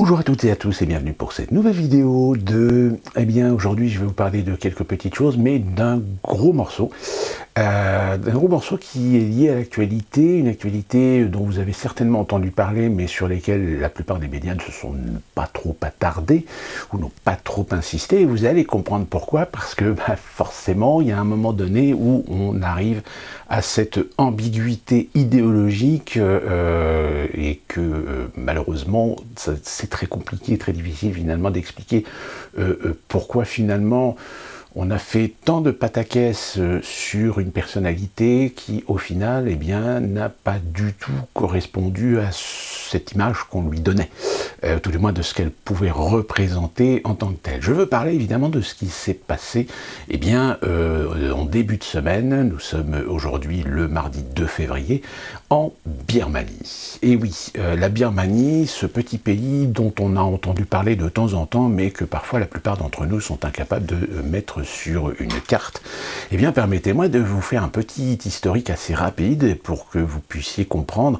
Bonjour à toutes et à tous et bienvenue pour cette nouvelle vidéo de... Eh bien, aujourd'hui, je vais vous parler de quelques petites choses, mais d'un gros morceau. Qui est lié à l'actualité, une actualité dont vous avez certainement entendu parler, mais sur lesquelles la plupart des médias ne se sont pas trop attardés, ou n'ont pas trop insisté, et vous allez comprendre pourquoi, parce que forcément, il y a un moment donné où on arrive à cette ambiguïté idéologique, et que malheureusement, c'est très compliqué, très difficile finalement d'expliquer pourquoi finalement on a fait tant de pataquès sur une personnalité qui, au final, eh bien, n'a pas du tout correspondu à cette image qu'on lui donnait, tout du moins de ce qu'elle pouvait représenter en tant que telle. Je veux parler évidemment de ce qui s'est passé, eh bien, en début de semaine. Nous sommes aujourd'hui le mardi 2 février, en Birmanie. Et oui, la Birmanie, ce petit pays dont on a entendu parler de temps en temps, mais que parfois la plupart d'entre nous sont incapables de mettre sur une carte, eh bien permettez-moi de vous faire un petit historique assez rapide pour que vous puissiez comprendre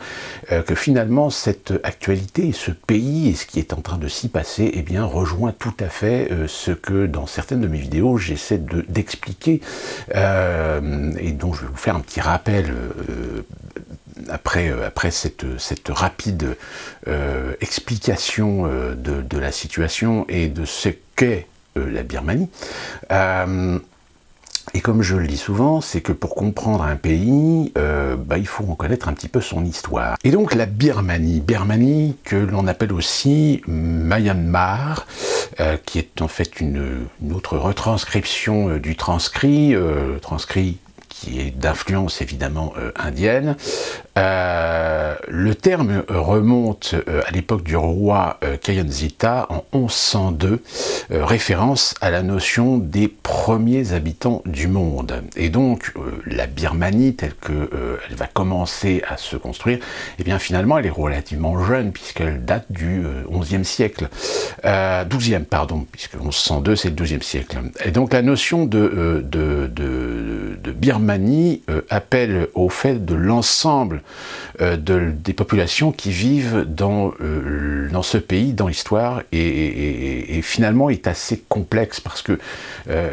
que finalement cette actualité, ce pays et ce qui est en train de s'y passer, eh bien rejoint tout à fait ce que dans certaines de mes vidéos j'essaie d'expliquer et dont je vais vous faire un petit rappel après cette rapide explication de la situation et de ce qu'est la Birmanie. Et comme je le dis souvent, c'est que pour comprendre un pays, il faut en connaître un petit peu son histoire. Et donc la Birmanie que l'on appelle aussi Myanmar, qui est en fait une autre retranscription du transcrit, qui est d'influence évidemment indienne. Le terme remonte à l'époque du roi Kayonzita en 1102, référence à la notion des premiers habitants du monde. Et donc la Birmanie, telle que elle va commencer à se construire, eh bien finalement elle est relativement jeune puisqu'elle date du XIe siècle, 12e pardon, puisque 1102 c'est le 12e siècle. Et donc la notion de Birmanie appelle au fait de l'ensemble des populations qui vivent dans ce pays, dans l'histoire, et finalement est assez complexe parce que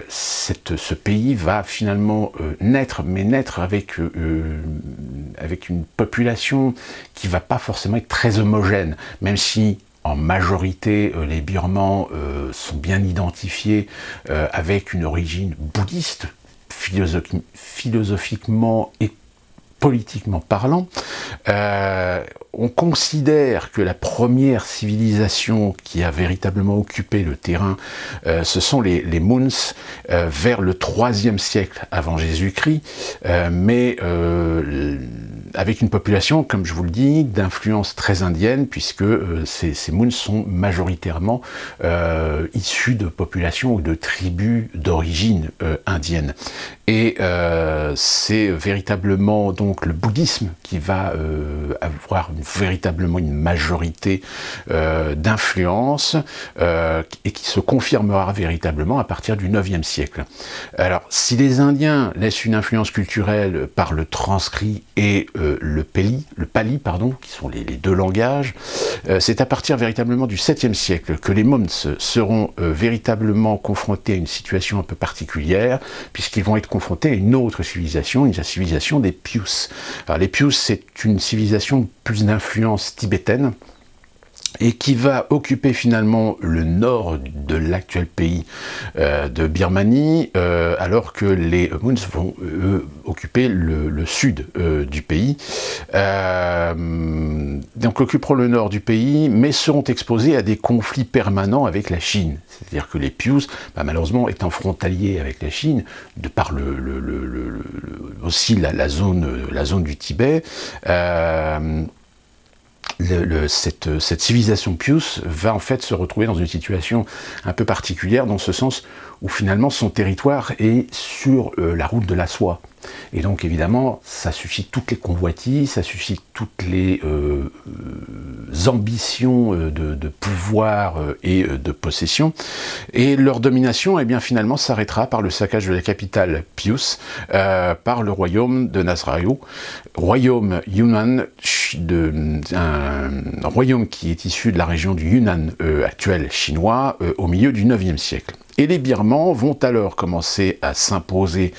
ce pays va finalement naître avec une population qui va pas forcément être très homogène, même si en majorité, les Birmans sont bien identifiés avec une origine bouddhiste, philosophiquement et politiquement parlant. On considère que la première civilisation qui a véritablement occupé le terrain, ce sont les Muns, vers le IIIe siècle avant Jésus-Christ, mais avec une population, comme je vous le dis, d'influence très indienne, puisque ces Muns sont majoritairement issus de populations ou de tribus d'origine indienne. Et c'est véritablement donc le bouddhisme qui va avoir véritablement une majorité d'influence et qui se confirmera véritablement à partir du IXe siècle. Alors, si les Indiens laissent une influence culturelle par le transcrit et le pali, qui sont les deux langages, c'est à partir véritablement du 7e siècle que les Muns seront véritablement confrontés à une situation un peu particulière, puisqu'ils vont être confrontés à une autre civilisation, la civilisation des Pius. Alors, les Pius, c'est une civilisation plus d'influence tibétaine, et qui va occuper finalement le nord de l'actuel pays de Birmanie, alors que les Muns vont occuper le sud du pays. Donc occuperont le nord du pays, mais seront exposés à des conflits permanents avec la Chine. C'est-à-dire que les Pius, malheureusement, étant frontaliers avec la Chine, de par aussi la zone du Tibet, cette civilisation Pius va en fait se retrouver dans une situation un peu particulière, dans ce sens où finalement son territoire est sur la route de la soie. Et donc évidemment, ça suscite toutes les convoitises, ça suscite toutes les ambitions de pouvoir et de possession. Et leur domination, eh bien, finalement, s'arrêtera par le saccage de la capitale Pius par le royaume de Nasrau, royaume Yunnan, un royaume qui est issu de la région du Yunnan actuel chinois au milieu du IXe siècle. Et les Birmans vont alors commencer à s'imposer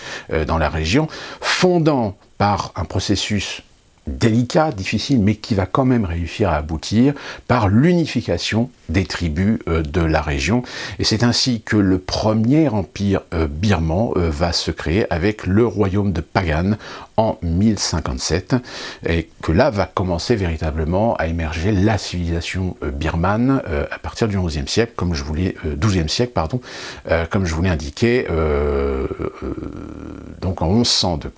dans la région, fondant par un processus délicat, difficile, mais qui va quand même réussir à aboutir par l'unification des tribus de la région. Et c'est ainsi que le premier empire birman va se créer avec le royaume de Pagan en 1057, et que là va commencer véritablement à émerger la civilisation birmane à partir du XIe siècle, comme je voulais, XIIe siècle, pardon, comme je vous l'ai indiqué, donc en 1102.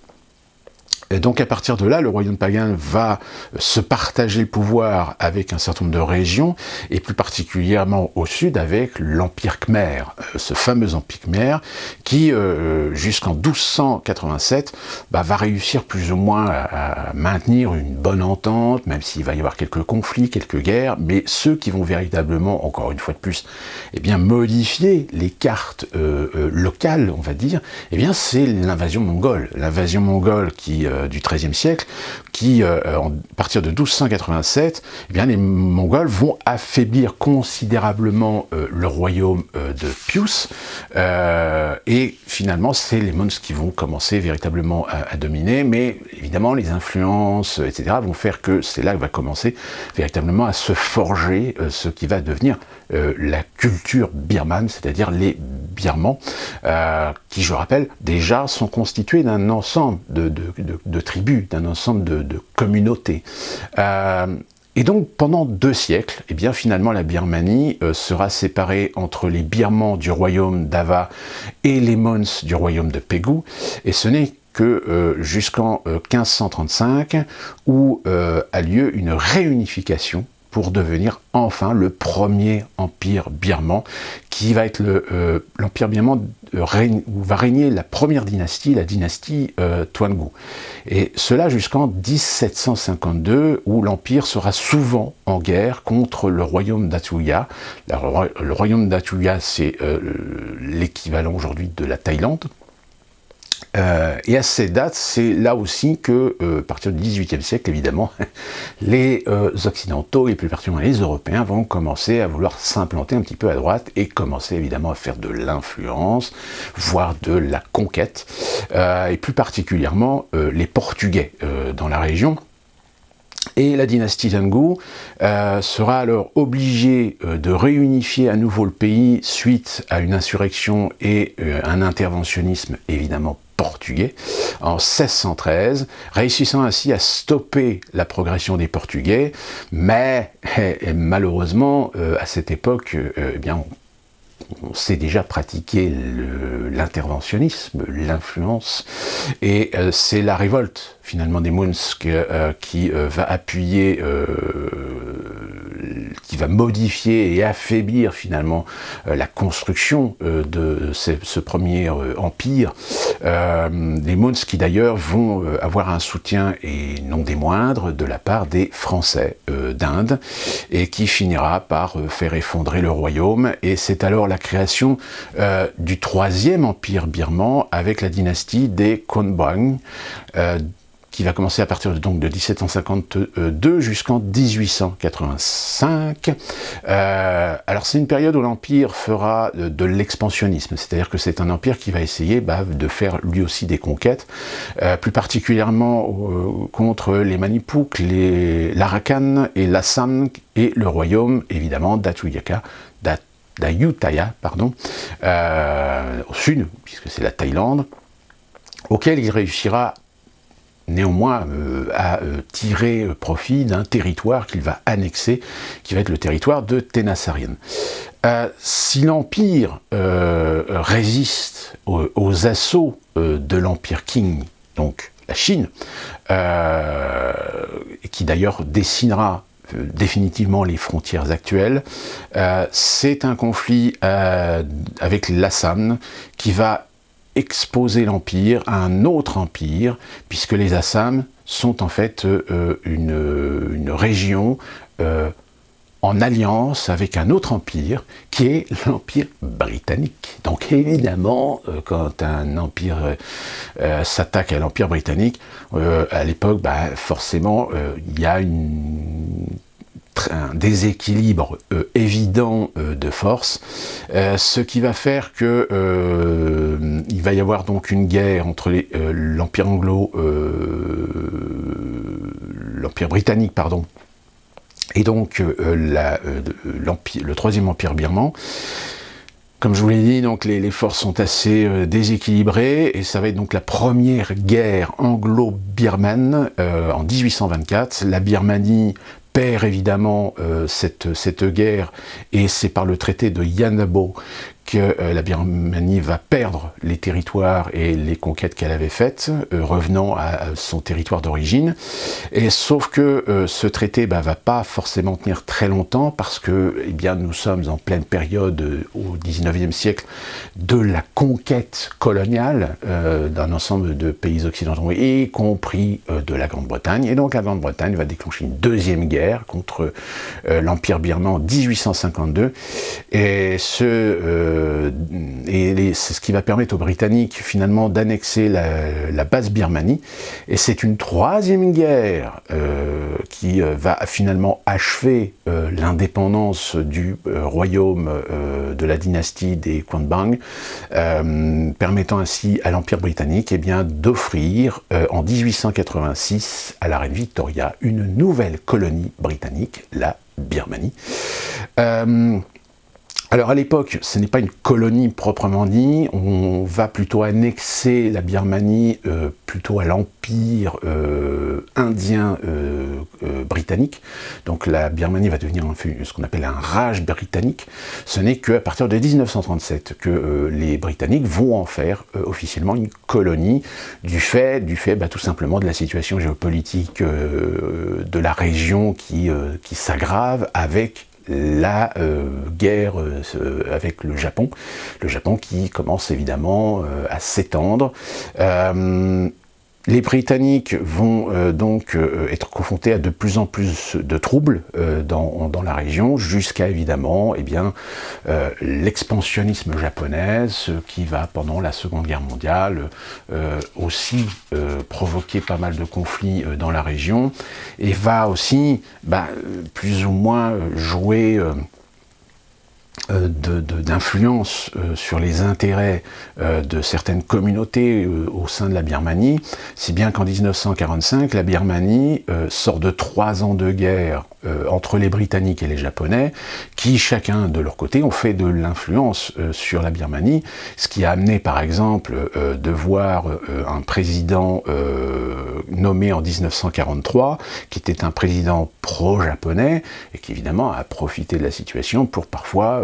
Et donc à partir de là, le royaume pagan va se partager le pouvoir avec un certain nombre de régions, et plus particulièrement au sud avec l'Empire Khmer, ce fameux Empire Khmer, qui jusqu'en 1287 va réussir plus ou moins à maintenir une bonne entente, même s'il va y avoir quelques conflits, quelques guerres, mais ceux qui vont véritablement, encore une fois de plus, eh bien, modifier les cartes locales, on va dire, eh bien c'est l'invasion mongole. L'invasion mongole qui du XIIIe siècle, qui, à partir de 1287, eh bien, les Mongols vont affaiblir considérablement le royaume de Pius, et finalement, c'est les Mons qui vont commencer véritablement à dominer, mais évidemment, les influences, etc., vont faire que c'est là que va commencer véritablement à se forger ce qui va devenir la culture birmane, c'est-à-dire les Birmans, qui, je rappelle, déjà sont constitués d'un ensemble de tribus, d'un ensemble de communautés. Et donc, pendant 2 siècles, eh bien, finalement, la Birmanie sera séparée entre les Birmans du royaume d'Ava et les Mons du royaume de Pegu, et ce n'est que jusqu'en 1535, où a lieu une réunification pour devenir enfin le premier empire birman, qui va être l'empire birman où va régner la première dynastie, la dynastie Toungou. Et cela jusqu'en 1752, où l'empire sera souvent en guerre contre le royaume d'Atuyah. Le royaume d'Atuyah, c'est l'équivalent aujourd'hui de la Thaïlande. Et à cette date, c'est là aussi que, à partir du XVIIIe siècle, évidemment, les Occidentaux, et plus particulièrement les Européens, vont commencer à vouloir s'implanter un petit peu à droite et commencer évidemment à faire de l'influence, voire de la conquête, et plus particulièrement les Portugais dans la région. Et la dynastie Toungou sera alors obligée de réunifier à nouveau le pays suite à une insurrection et un interventionnisme évidemment portugais en 1613, réussissant ainsi à stopper la progression des Portugais, mais malheureusement à cette époque, eh bien, on sait déjà pratiquer l'interventionnisme, l'influence, et c'est la révolte finalement des Mons qui va appuyer, qui va modifier et affaiblir finalement la construction de ce premier empire. Les Mons qui d'ailleurs vont avoir un soutien, et non des moindres, de la part des Français d'Inde, et qui finira par faire effondrer le royaume, et c'est alors la création du troisième empire birman avec la dynastie des Konbaung, qui va commencer à partir donc de 1752 jusqu'en 1885. Alors c'est une période où l'empire fera de l'expansionnisme, c'est-à-dire que c'est un empire qui va essayer de faire lui aussi des conquêtes, plus particulièrement contre les Manipouk, l'Arakan et l'Assam, et le royaume évidemment d'Ayutthaya, au sud, puisque c'est la Thaïlande, auquel il réussira néanmoins à tirer profit d'un territoire qu'il va annexer, qui va être le territoire de Tenasarien. Si l'Empire résiste aux assauts de l'Empire Qing, donc la Chine, qui d'ailleurs dessinera définitivement les frontières actuelles, c'est un conflit avec l'Assam qui va exposer l'Empire à un autre empire, puisque les Assam sont en fait une région en alliance avec un autre empire, qui est l'Empire britannique. Donc évidemment, quand un empire s'attaque à l'Empire britannique, à l'époque, forcément, il y a un déséquilibre évident de force, ce qui va faire que il va y avoir donc une guerre entre l'Empire l'Empire britannique, pardon, et donc le troisième empire birman. Comme je vous l'ai dit, donc les forces sont assez déséquilibrées, et ça va être donc la première guerre anglo-birmane en 1824. La Birmanie perd évidemment cette guerre, et c'est par le traité de Yanabo que la Birmanie va perdre les territoires et les conquêtes qu'elle avait faites, revenant à son territoire d'origine. Et sauf que ce traité va pas forcément tenir très longtemps, parce que nous sommes en pleine période au XIXe siècle de la conquête coloniale d'un ensemble de pays occidentaux, y compris de la Grande-Bretagne. Et donc la Grande-Bretagne va déclencher une deuxième guerre contre l'Empire birman en 1852, et c'est ce qui va permettre aux Britanniques finalement d'annexer la Basse-Birmanie. Et c'est une troisième guerre qui va finalement achever l'indépendance du royaume de la dynastie des Quanbang, permettant ainsi à l'Empire britannique d'offrir en 1886 à la reine Victoria une nouvelle colonie britannique, la Birmanie. Alors à l'époque, ce n'est pas une colonie proprement dit, on va plutôt annexer la Birmanie plutôt à l'empire indien britannique. Donc la Birmanie va devenir ce qu'on appelle un Raj britannique. Ce n'est qu'à partir de 1937 que les Britanniques vont en faire officiellement une colonie, du fait tout simplement de la situation géopolitique de la région qui s'aggrave avec la guerre avec le Japon qui commence évidemment à s'étendre. Les Britanniques vont donc être confrontés à de plus en plus de troubles dans la région, jusqu'à évidemment l'expansionnisme japonais, qui va pendant la Seconde Guerre mondiale aussi provoquer pas mal de conflits dans la région, et va aussi plus ou moins jouer d'influence sur les intérêts de certaines communautés au sein de la Birmanie, si bien qu'en 1945, la Birmanie sort de 3 ans de guerre entre les Britanniques et les Japonais, qui chacun de leur côté ont fait de l'influence sur la Birmanie, ce qui a amené par exemple de voir un président nommé en 1943, qui était un président pro-japonais, et qui évidemment a profité de la situation pour parfois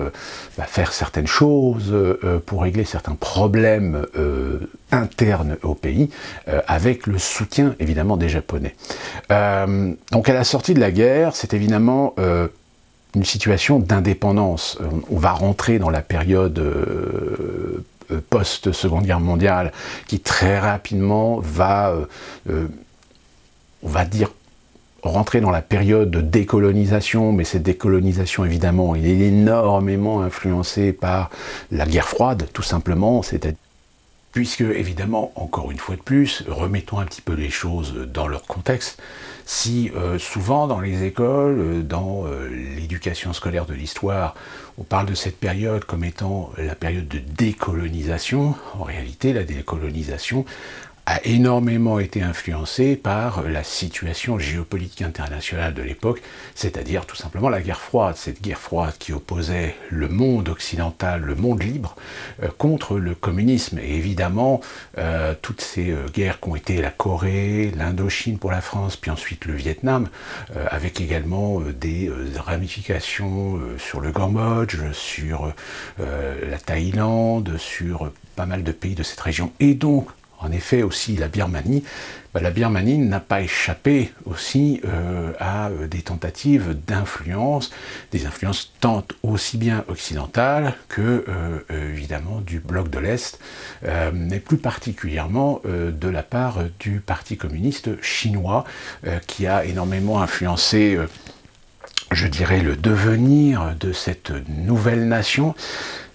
faire certaines choses, pour régler certains problèmes internes au pays, avec le soutien évidemment des Japonais. Donc à la sortie de la guerre, c'est évidemment une situation d'indépendance. On va rentrer dans la période post-Seconde Guerre mondiale, qui très rapidement va, on va dire, rentrer dans la période de décolonisation, mais cette décolonisation, évidemment, elle est énormément influencée par la guerre froide, tout simplement, c'est-à-dire puisque, évidemment, encore une fois de plus, remettons un petit peu les choses dans leur contexte, si souvent dans les écoles, dans l'éducation scolaire de l'histoire, on parle de cette période comme étant la période de décolonisation, en réalité, la décolonisation a énormément été influencé par la situation géopolitique internationale de l'époque, c'est-à-dire tout simplement la guerre froide, cette guerre froide qui opposait le monde occidental, le monde libre, contre le communisme. Et évidemment, toutes ces guerres qui ont été la Corée, l'Indochine pour la France, puis ensuite le Vietnam, avec également des ramifications sur le Cambodge, sur la Thaïlande, sur pas mal de pays de cette région, et donc en effet aussi la Birmanie, la Birmanie n'a pas échappé aussi à des tentatives d'influence, des influences tant aussi bien occidentales que évidemment du bloc de l'Est, mais plus particulièrement de la part du Parti communiste chinois, qui a énormément influencé je dirais le devenir de cette nouvelle nation.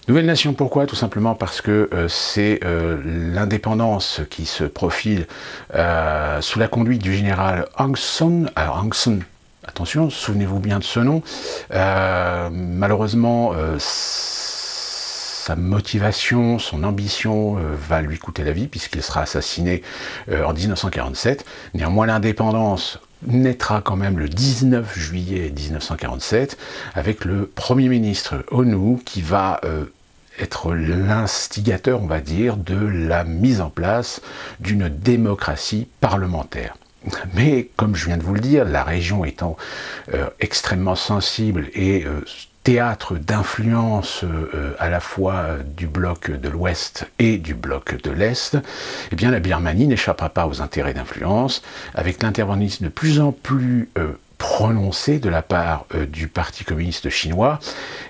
Nouvelle nation, pourquoi? Tout simplement parce que c'est l'indépendance qui se profile sous la conduite du général Aung San. Alors Aung San, attention, souvenez-vous bien de ce nom. Malheureusement, sa motivation, son ambition va lui coûter la vie puisqu'il sera assassiné en 1947. Néanmoins, l'indépendance naîtra quand même le 19 juillet 1947 avec le Premier ministre Onu qui va être l'instigateur, on va dire, de la mise en place d'une démocratie parlementaire. Mais, comme je viens de vous le dire, la région étant extrêmement sensible et théâtre d'influence à la fois du bloc de l'Ouest et du bloc de l'Est, eh bien la Birmanie n'échappera pas aux intérêts d'influence, avec l'interventionnisme de plus en plus prononcé de la part du Parti communiste chinois.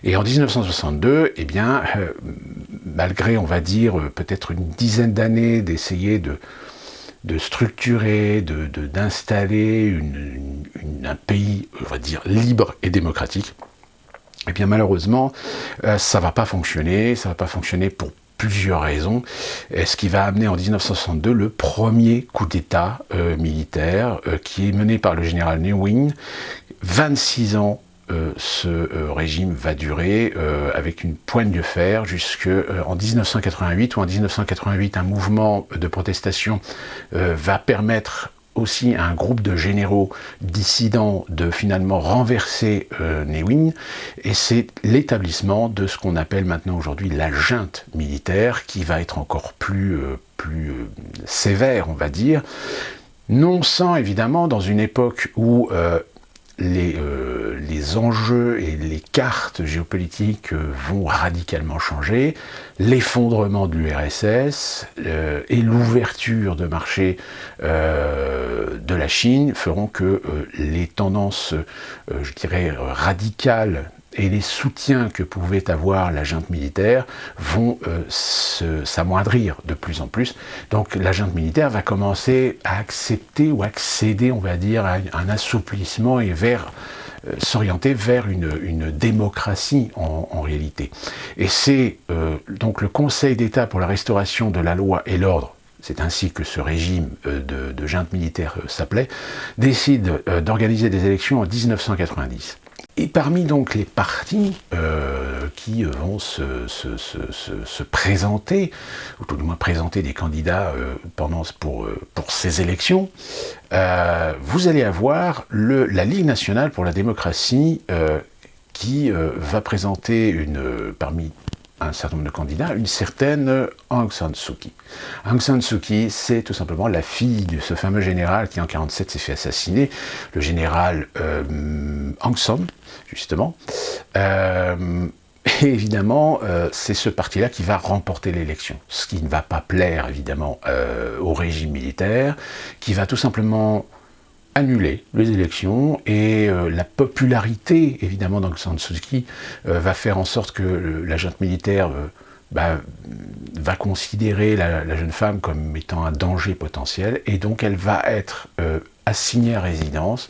Et en 1962, eh bien, malgré, on va dire, peut-être une dizaine d'années d'essayer de structurer, d'installer un pays, on va dire, libre et démocratique, eh bien malheureusement, ça va pas fonctionner pour plusieurs raisons, ce qui va amener en 1962 le premier coup d'État militaire qui est mené par le général Ne Win. 26 ans ce régime va durer avec une poigne de fer jusqu'en 1988, où en 1988 un mouvement de protestation va permettre aussi à un groupe de généraux dissidents de finalement renverser Ne Win, et c'est l'établissement de ce qu'on appelle maintenant aujourd'hui la junte militaire, qui va être encore plus sévère, on va dire, non sans évidemment dans une époque où les enjeux et les cartes géopolitiques vont radicalement changer, l'effondrement de l'URSS et l'ouverture de marché de la Chine feront que les tendances, je dirais, radicales et les soutiens que pouvait avoir la junte militaire vont s'amoindrir de plus en plus. Donc la junte militaire va commencer à accepter ou accéder, on va dire, à un assouplissement et s'orienter vers une démocratie en réalité. Et c'est donc le Conseil d'État pour la restauration de la loi et l'ordre, c'est ainsi que ce régime de junte militaire s'appelait, décide d'organiser des élections en 1990. Et parmi donc les partis qui vont se présenter, ou tout du moins présenter des candidats pour ces élections, vous allez avoir la Ligue nationale pour la démocratie qui va présenter parmi un certain nombre de candidats, une certaine Aung San Suu Kyi. Aung San Suu Kyi, c'est tout simplement la fille de ce fameux général qui en 1947 s'est fait assassiner, le général Aung San, justement. Et évidemment, c'est ce parti-là qui va remporter l'élection, ce qui ne va pas plaire évidemment au régime militaire, qui va tout simplement annuler les élections, et la popularité évidemment d'Aung San Suu Kyi va faire en sorte que la junte militaire va considérer la jeune femme comme étant un danger potentiel, et donc elle va être assignée à résidence,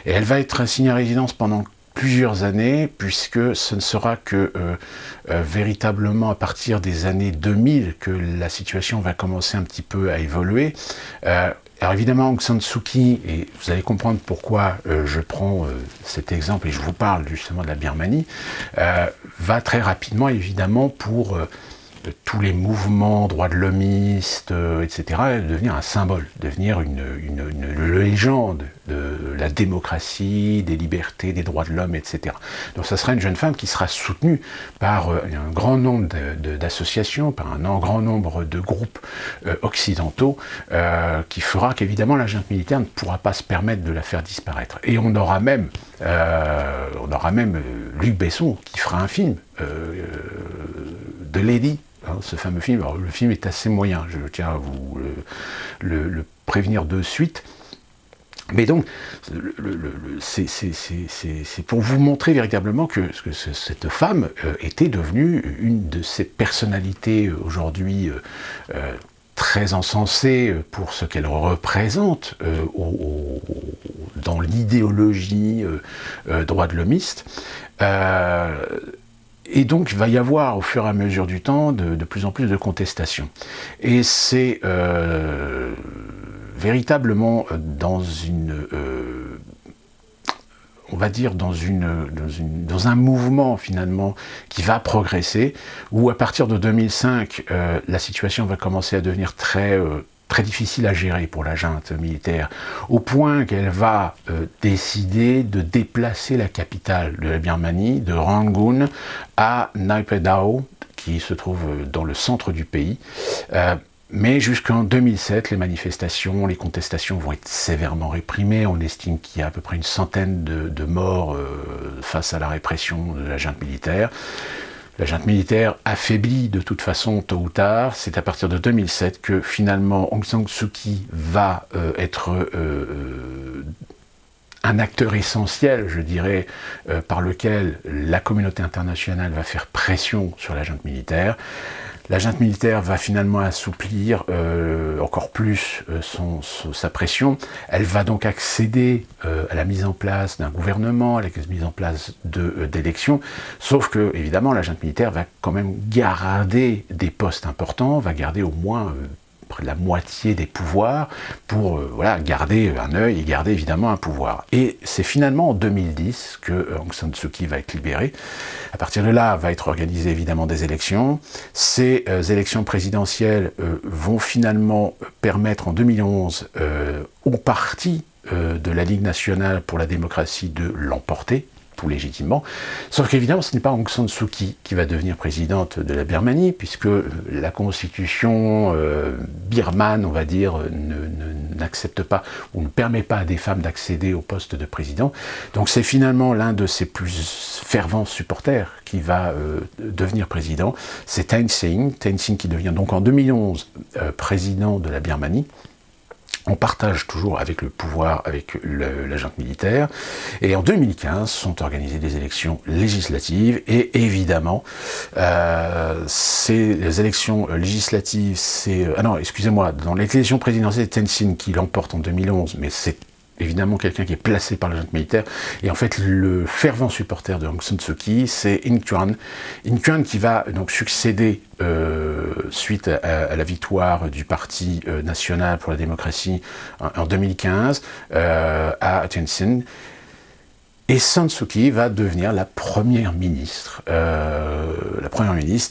et elle va être assignée à résidence pendant plusieurs années, puisque ce ne sera que véritablement à partir des années 2000 que la situation va commencer un petit peu à évoluer. Alors évidemment, Aung San Suu Kyi, et vous allez comprendre pourquoi je prends cet exemple et je vous parle justement de la Birmanie, va très rapidement évidemment pour tous les mouvements droits de l'hommistes, etc., devenir un symbole, devenir une légende de la démocratie, des libertés, des droits de l'homme, etc. Donc ça sera une jeune femme qui sera soutenue par un grand nombre d'associations, par un grand nombre de groupes occidentaux, qui fera qu'évidemment la junte militaire ne pourra pas se permettre de la faire disparaître. Et on aura même Luc Besson qui fera un film de Lady ce fameux film. Alors, le film est assez moyen, je tiens à vous le prévenir de suite. Mais donc, c'est pour vous montrer véritablement que cette femme était devenue une de ces personnalités aujourd'hui très encensée pour ce qu'elle représente dans l'idéologie droit de l'homiste. Et donc, il va y avoir, au fur et à mesure du temps, de plus en plus de contestations. Et c'est véritablement dans on va dire dans un mouvement finalement qui va progresser, où à partir de 2005, la situation va commencer à devenir très difficile à gérer pour la junte militaire, au point qu'elle va décider de déplacer la capitale de la Birmanie, de Rangoon, à Naypyidaw, qui se trouve dans le centre du pays. Mais jusqu'en 2007, les manifestations, les contestations vont être sévèrement réprimées. On estime qu'il y a à peu près une centaine de morts face à la répression de la junte militaire. La junte militaire affaiblie de toute façon tôt ou tard. C'est à partir de 2007 que finalement Aung San Suu Kyi va être un acteur essentiel, je dirais, par lequel la communauté internationale va faire pression sur la junte militaire. La junte militaire va finalement assouplir encore plus sa pression. Elle va donc accéder à la mise en place d'un gouvernement, à la mise en place d'élections. Sauf que, évidemment, la junte militaire va quand même garder des postes importants, va garder au moins près de la moitié des pouvoirs pour garder un œil et garder évidemment un pouvoir. Et c'est finalement en 2010 que Aung San Suu Kyi va être libérée. À partir de là, va être organisée évidemment des élections. Ces élections présidentielles vont finalement permettre en 2011 au parti de la Ligue nationale pour la démocratie de l'emporter, tout légitimement. Sauf qu'évidemment, ce n'est pas Aung San Suu Kyi qui va devenir présidente de la Birmanie, puisque la constitution birmane, on va dire, n'accepte pas ou ne permet pas à des femmes d'accéder au poste de président. Donc c'est finalement l'un de ses plus fervents supporters qui va devenir président. C'est Thein Sein. Thein Sein qui devient donc en 2011 président de la Birmanie. On partage toujours avec le pouvoir, avec la junte militaire. Et en 2015, sont organisées des élections législatives. Et évidemment, les élections législatives, dans l'élection présidentielle, c'est Thein Sein qui l'emporte en 2011, mais c'est évidemment quelqu'un qui est placé par la junte militaire. Et en fait, le fervent supporter de Aung San Suu Kyi, c'est In Kuan. In Kuan qui va donc succéder suite à la victoire du Parti national pour la démocratie en 2015 à Thein Sein. Et San Suu Kyi va devenir la première ministre.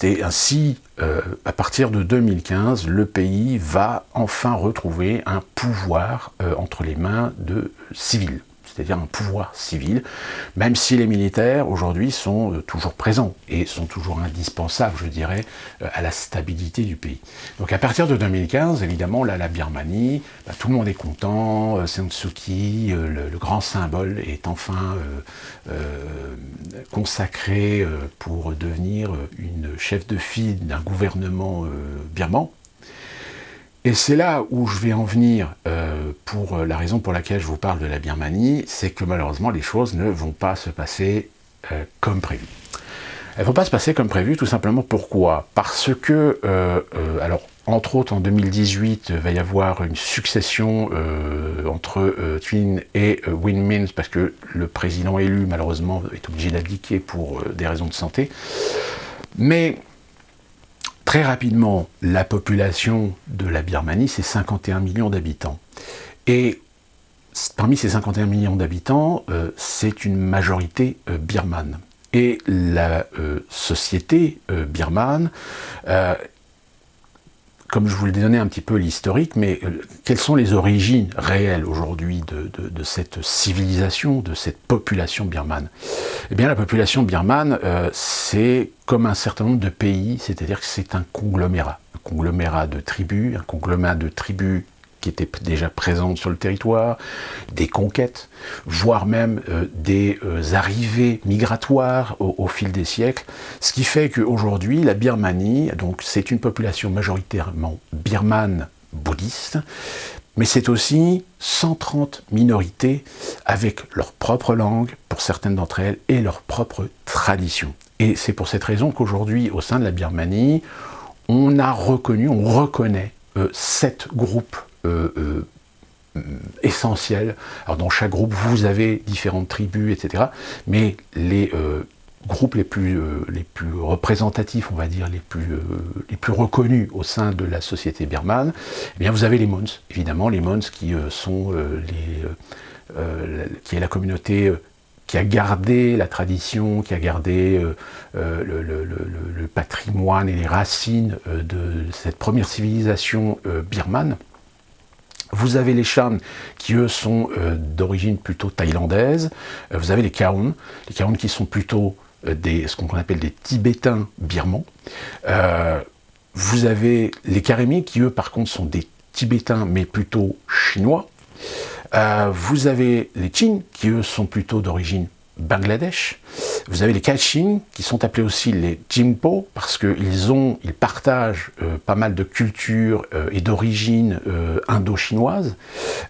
Et ainsi, à partir de 2015, le pays va enfin retrouver un pouvoir entre les mains de civils, c'est-à-dire un pouvoir civil, même si les militaires aujourd'hui sont toujours présents et sont toujours indispensables, je dirais, à la stabilité du pays. Donc à partir de 2015, évidemment, là, la Birmanie, tout le monde est content, San Suu Kyi, le grand symbole est enfin consacré pour devenir une chef de file d'un gouvernement birman. Et c'est là où je vais en venir pour la raison pour laquelle je vous parle de la Birmanie, c'est que malheureusement les choses ne vont pas se passer comme prévu. Elles ne vont pas se passer comme prévu, tout simplement pourquoi ? Parce que, entre autres en 2018, il va y avoir une succession entre Twin et Win Myint, parce que le président élu malheureusement est obligé d'abdiquer pour des raisons de santé. Mais très rapidement, la population de la Birmanie, c'est 51 millions d'habitants. Et parmi ces 51 millions d'habitants, c'est une majorité birmane. Et la société birmane, comme je vous l'ai donné un petit peu l'historique, mais quelles sont les origines réelles aujourd'hui de cette civilisation, de cette population birmane ? Eh bien, la population birmane, c'est comme un certain nombre de pays, c'est-à-dire que c'est un conglomérat de tribus, qui étaient déjà présentes sur le territoire, des conquêtes, voire même des arrivées migratoires au fil des siècles, ce qui fait qu'aujourd'hui, la Birmanie, donc c'est une population majoritairement birmane bouddhiste, mais c'est aussi 130 minorités avec leur propre langue, pour certaines d'entre elles, et leur propre tradition. Et c'est pour cette raison qu'aujourd'hui, au sein de la Birmanie, on reconnaît 7 groupes essentiels. Alors dans chaque groupe, vous avez différentes tribus, etc. Mais les groupes les plus représentatifs, on va dire, les plus reconnus au sein de la société birmane, eh bien vous avez les Mons, évidemment, les Mons qui sont qui est la communauté qui a gardé la tradition, qui a gardé le patrimoine et les racines de cette première civilisation birmane. Vous avez les Shan qui, eux, sont d'origine plutôt thaïlandaise. Vous avez les Khaon qui sont plutôt ce qu'on appelle des Tibétains birmans. Vous avez les Karemi qui, eux, par contre, sont des Tibétains, mais plutôt chinois. Vous avez les Chin qui, eux, sont plutôt d'origine Bangladesh. Vous avez les Kachin qui sont appelés aussi les Jingpo parce qu'ils partagent pas mal de cultures et d'origine indo-chinoise.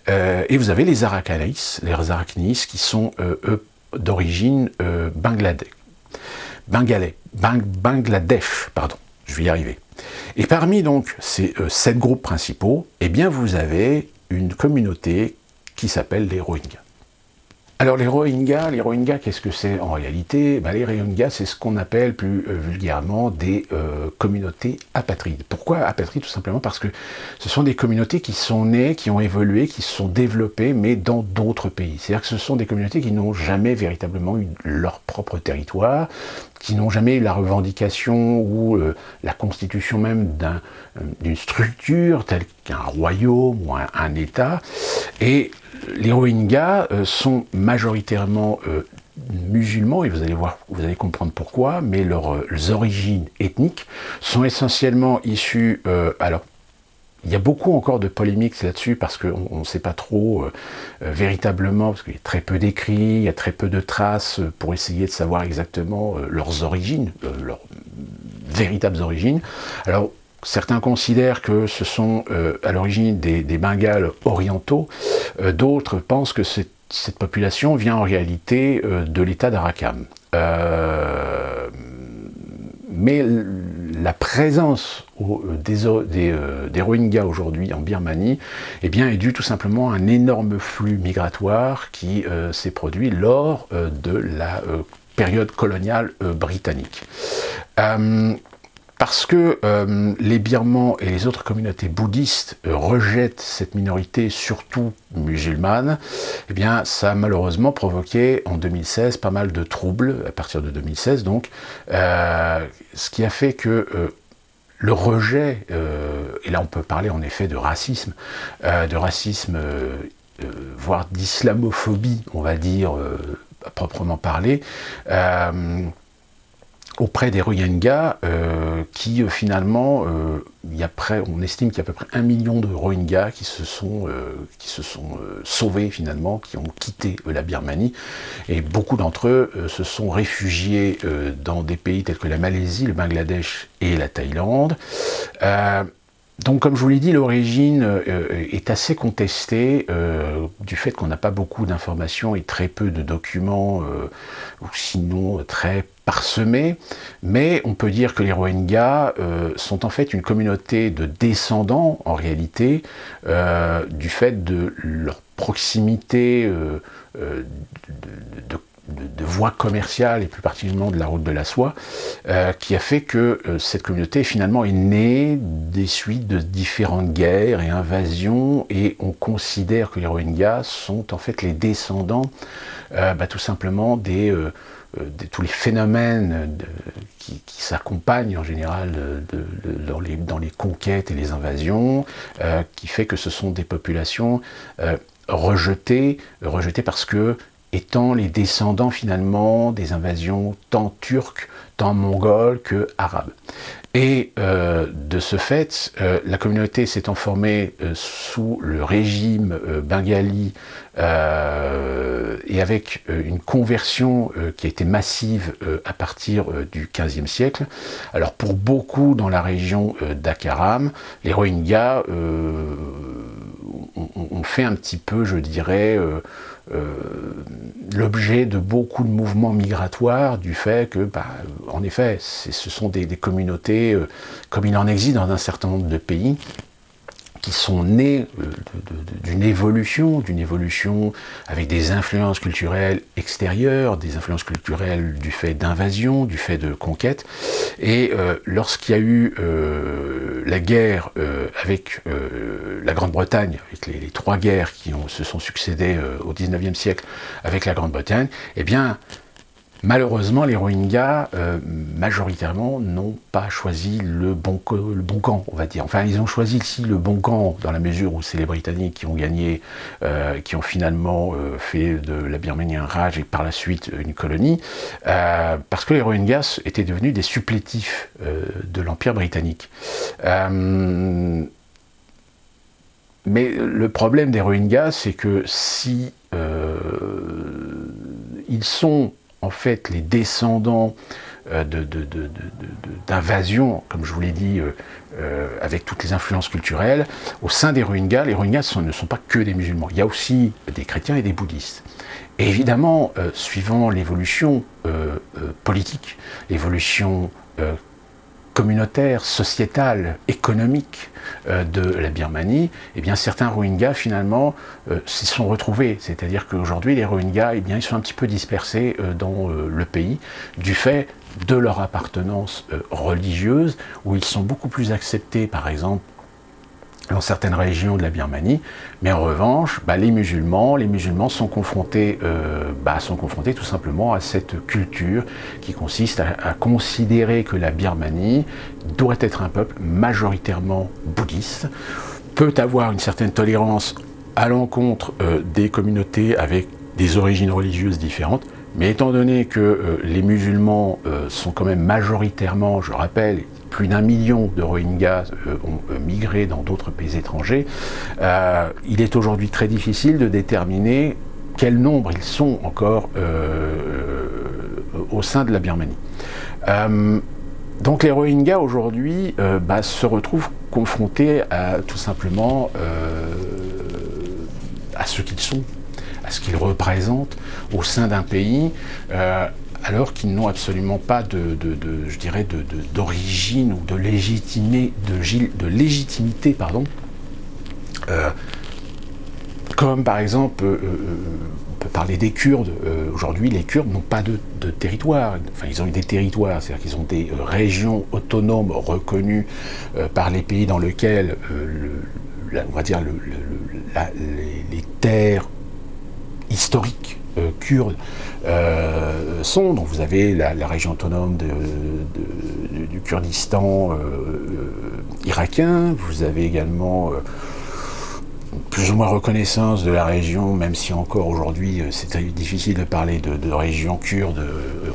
Et vous avez les Arakanais qui sont eux d'origine Bangladesh, pardon, je vais y arriver. Et parmi donc ces 7 groupes principaux, eh bien vous avez une communauté qui s'appelle les Rohingyas. Alors les Rohingyas, qu'est-ce que c'est en réalité? Les Rohingyas, c'est ce qu'on appelle plus vulgairement des communautés apatrides. Pourquoi apatrides? Tout simplement parce que ce sont des communautés qui sont nées, qui ont évolué, qui se sont développées, mais dans d'autres pays. C'est-à-dire que ce sont des communautés qui n'ont jamais véritablement eu leur propre territoire, qui n'ont jamais eu la revendication ou la constitution même d'une structure telle qu'un royaume ou un État. Et les Rohingyas sont majoritairement musulmans, et vous allez comprendre pourquoi, mais leurs origines ethniques sont essentiellement issues... alors, il y a beaucoup encore de polémiques là-dessus parce qu'on ne sait pas trop véritablement, parce qu'il y a très peu d'écrits, il y a très peu de traces pour essayer de savoir exactement leurs origines, leurs véritables origines. Alors, certains considèrent que ce sont à l'origine des Bengales orientaux, d'autres pensent que cette population vient en réalité de l'état d'Arakan. Mais la présence des Rohingyas aujourd'hui en Birmanie eh bien, est due tout simplement à un énorme flux migratoire qui s'est produit lors de la période coloniale britannique. Parce que les Birmans et les autres communautés bouddhistes rejettent cette minorité, surtout musulmane, eh bien, ça a malheureusement provoqué en 2016 pas mal de troubles, à partir de 2016 donc, ce qui a fait que le rejet, et là on peut parler en effet de racisme, voire d'islamophobie, on va dire, à proprement parler, auprès des Rohingyas, qui finalement, on estime qu'il y a à peu près 1 million de Rohingyas qui se sont sauvés finalement, qui ont quitté la Birmanie, et beaucoup d'entre eux se sont réfugiés dans des pays tels que la Malaisie, le Bangladesh et la Thaïlande. Donc, comme je vous l'ai dit, l'origine est assez contestée du fait qu'on n'a pas beaucoup d'informations et très peu de documents, ou sinon très parsemés. Mais on peut dire que les Rohingyas sont en fait une communauté de descendants, en réalité, du fait de leur proximité de voies commerciales et plus particulièrement de la route de la soie, qui a fait que cette communauté finalement est née des suites de différentes guerres et invasions, et on considère que les Rohingyas sont en fait les descendants tout simplement de tous les phénomènes qui s'accompagnent en général dans les conquêtes et les invasions, qui fait que ce sont des populations rejetées parce que étant les descendants finalement des invasions tant turques, tant mongoles que arabes. Et de ce fait, la communauté s'étant formée sous le régime bengali et avec une conversion qui a été massive à partir du XVe siècle. Alors pour beaucoup dans la région d'Akaram, les Rohingyas ont fait un petit peu, je dirais, l'objet de beaucoup de mouvements migratoires du fait que, en effet, ce sont des communautés, comme il en existe dans un certain nombre de pays, qui sont nés d'une évolution avec des influences culturelles extérieures, des influences culturelles du fait d'invasion, du fait de conquête. Et lorsqu'il y a eu la guerre avec la Grande-Bretagne, avec les trois guerres qui se sont succédées au XIXe siècle avec la Grande-Bretagne, eh bien, malheureusement, les Rohingyas, majoritairement, n'ont pas choisi le bon camp, on va dire. Enfin, ils ont choisi ici le bon camp, dans la mesure où c'est les Britanniques qui ont gagné, qui ont finalement fait de la Birmanie un raj et par la suite une colonie, parce que les Rohingyas étaient devenus des supplétifs de l'Empire britannique. Mais le problème des Rohingyas, c'est que si ils sont en fait les descendants d'invasion, comme je vous l'ai dit, avec toutes les influences culturelles, au sein des Rohingyas, les Rohingyas ne sont pas que des musulmans, il y a aussi des chrétiens et des bouddhistes. Et évidemment, suivant l'évolution politique, l'évolution communautaire, sociétale, économique de la Birmanie, eh bien certains Rohingyas finalement s'y sont retrouvés. C'est-à-dire qu'aujourd'hui les Rohingyas, eh bien, ils sont un petit peu dispersés dans le pays du fait de leur appartenance religieuse, où ils sont beaucoup plus acceptés par exemple dans certaines régions de la Birmanie, mais en revanche, les musulmans sont confrontés tout simplement à cette culture qui consiste à considérer que la Birmanie doit être un peuple majoritairement bouddhiste, peut avoir une certaine tolérance à l'encontre des communautés avec des origines religieuses différentes, mais étant donné que les musulmans sont quand même majoritairement, je rappelle, plus d'1 million de Rohingyas ont migré dans d'autres pays étrangers, il est aujourd'hui très difficile de déterminer quel nombre ils sont encore au sein de la Birmanie. Donc les Rohingyas aujourd'hui se retrouvent confrontés à, tout simplement à ce qu'ils sont, à ce qu'ils représentent au sein d'un pays, alors qu'ils n'ont absolument pas d'origine ou de légitimité, pardon. Comme par exemple, on peut parler des Kurdes. Aujourd'hui, les Kurdes n'ont pas de territoire. Enfin, ils ont eu des territoires, c'est-à-dire qu'ils ont des régions autonomes reconnues par les pays dans lesquels, on va dire, les terres historiques kurdes sont. Donc vous avez la région autonome du Kurdistan irakien, vous avez également plus ou moins reconnaissance de la région, même si encore aujourd'hui c'est très difficile de parler de région kurde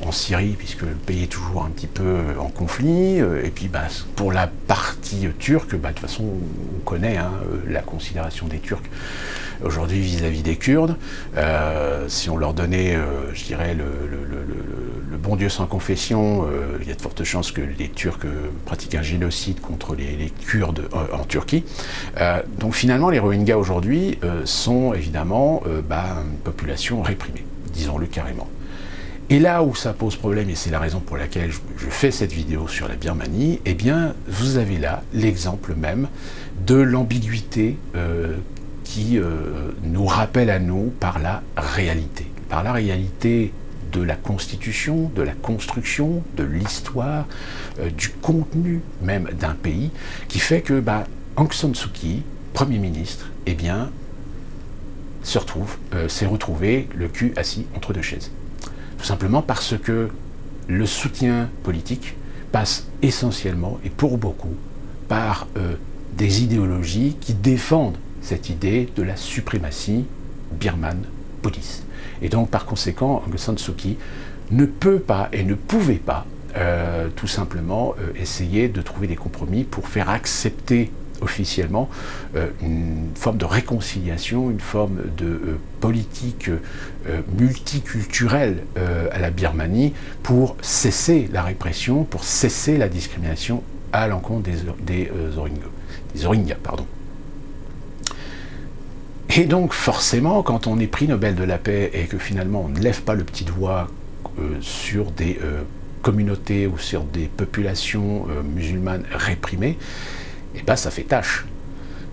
en Syrie, puisque le pays est toujours un petit peu en conflit. Et puis pour la partie turque, de toute façon on connaît la considération des Turcs aujourd'hui vis-à-vis des Kurdes. Si on leur donnait, je dirais, le bon Dieu sans confession, il y a de fortes chances que les Turcs pratiquent un génocide contre les Kurdes en Turquie. Donc finalement, les Rohingyas aujourd'hui sont évidemment une population réprimée, disons-le carrément. Et là où ça pose problème, et c'est la raison pour laquelle je fais cette vidéo sur la Birmanie, eh bien, vous avez là l'exemple même de l'ambiguïté qui nous rappelle à nous par la réalité de la constitution, de la construction, de l'histoire, du contenu même d'un pays, qui fait que Aung San Suu Kyi, Premier ministre, eh bien, s'est retrouvé le cul assis entre deux chaises. Tout simplement parce que le soutien politique passe essentiellement, et pour beaucoup, par des idéologies qui défendent cette idée de la suprématie birmane bouddhiste. Et donc, par conséquent, Aung San Suu Kyi ne peut pas et ne pouvait pas tout simplement essayer de trouver des compromis pour faire accepter officiellement une forme de réconciliation, une forme de politique multiculturelle à la Birmanie pour cesser la répression, pour cesser la discrimination à l'encontre des Rohingyas. Et donc forcément, quand on est prix Nobel de la paix et que finalement on ne lève pas le petit doigt sur des communautés ou sur des populations musulmanes réprimées, et ben ça fait tâche.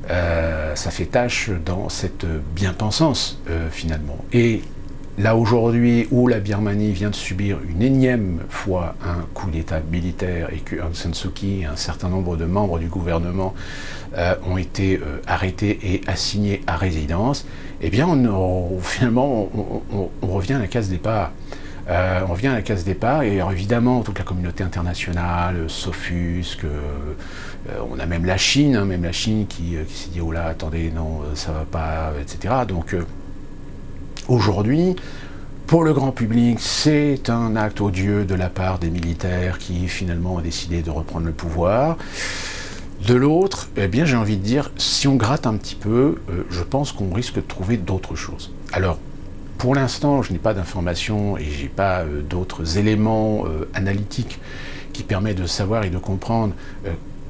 Ça fait tâche dans cette bien-pensance finalement. Et là aujourd'hui où la Birmanie vient de subir une énième fois un coup d'État militaire et que Aung San Suu Kyi et un certain nombre de membres du gouvernement ont été arrêtés et assignés à résidence, eh bien finalement on revient à la case départ. On revient à la case départ et alors, évidemment toute la communauté internationale s'offusque. On a même la Chine, qui s'est dit oh là attendez non ça va pas, etc. Donc aujourd'hui, pour le grand public, c'est un acte odieux de la part des militaires qui finalement ont décidé de reprendre le pouvoir. De l'autre, eh bien j'ai envie de dire, si on gratte un petit peu, je pense qu'on risque de trouver d'autres choses. Alors, pour l'instant, je n'ai pas d'informations et je n'ai pas d'autres éléments analytiques qui permettent de savoir et de comprendre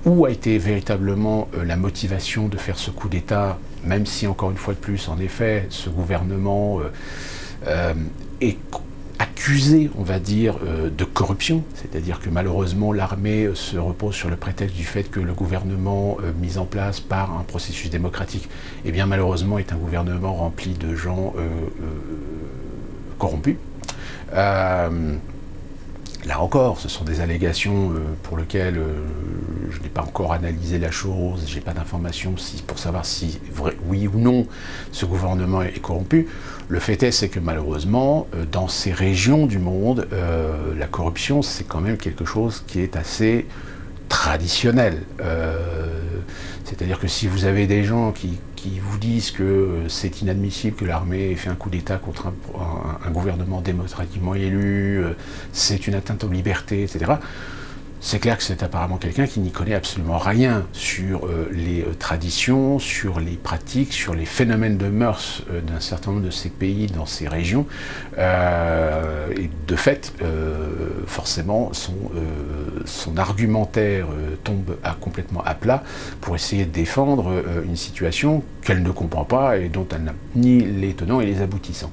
où a été véritablement la motivation de faire ce coup d'État, même si, encore une fois de plus, en effet, ce gouvernement est accusé, on va dire, de corruption, c'est-à-dire que malheureusement l'armée se repose sur le prétexte du fait que le gouvernement mis en place par un processus démocratique, eh bien malheureusement est un gouvernement rempli de gens corrompus. Là encore, ce sont des allégations pour lesquelles je n'ai pas encore analysé la chose, j'ai pas d'informations pour savoir si, oui ou non, ce gouvernement est corrompu. Le fait est, c'est que malheureusement, dans ces régions du monde, la corruption, c'est quand même quelque chose qui est assez traditionnel. C'est-à-dire que si vous avez des gens qui vous disent que c'est inadmissible que l'armée ait fait un coup d'État contre un gouvernement démocratiquement élu, c'est une atteinte aux libertés, etc., c'est clair que c'est apparemment quelqu'un qui n'y connaît absolument rien sur les traditions, sur les pratiques, sur les phénomènes de mœurs d'un certain nombre de ces pays, dans ces régions. Et de fait, forcément, son argumentaire tombe complètement à plat pour essayer de défendre une situation qu'elle ne comprend pas et dont elle n'a ni les tenants et les aboutissants.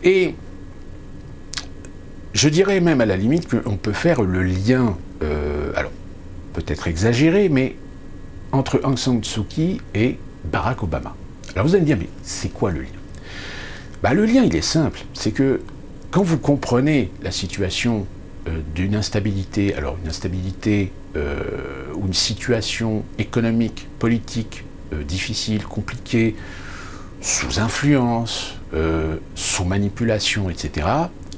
Et je dirais même à la limite qu'on peut faire le lien, alors peut-être exagéré, mais entre Aung San Suu Kyi et Barack Obama. Alors vous allez me dire, mais c'est quoi le lien ? Le lien, il est simple, c'est que quand vous comprenez la situation d'une instabilité, alors une instabilité ou une situation économique, politique, difficile, compliquée, sous influence, sous manipulation, etc.,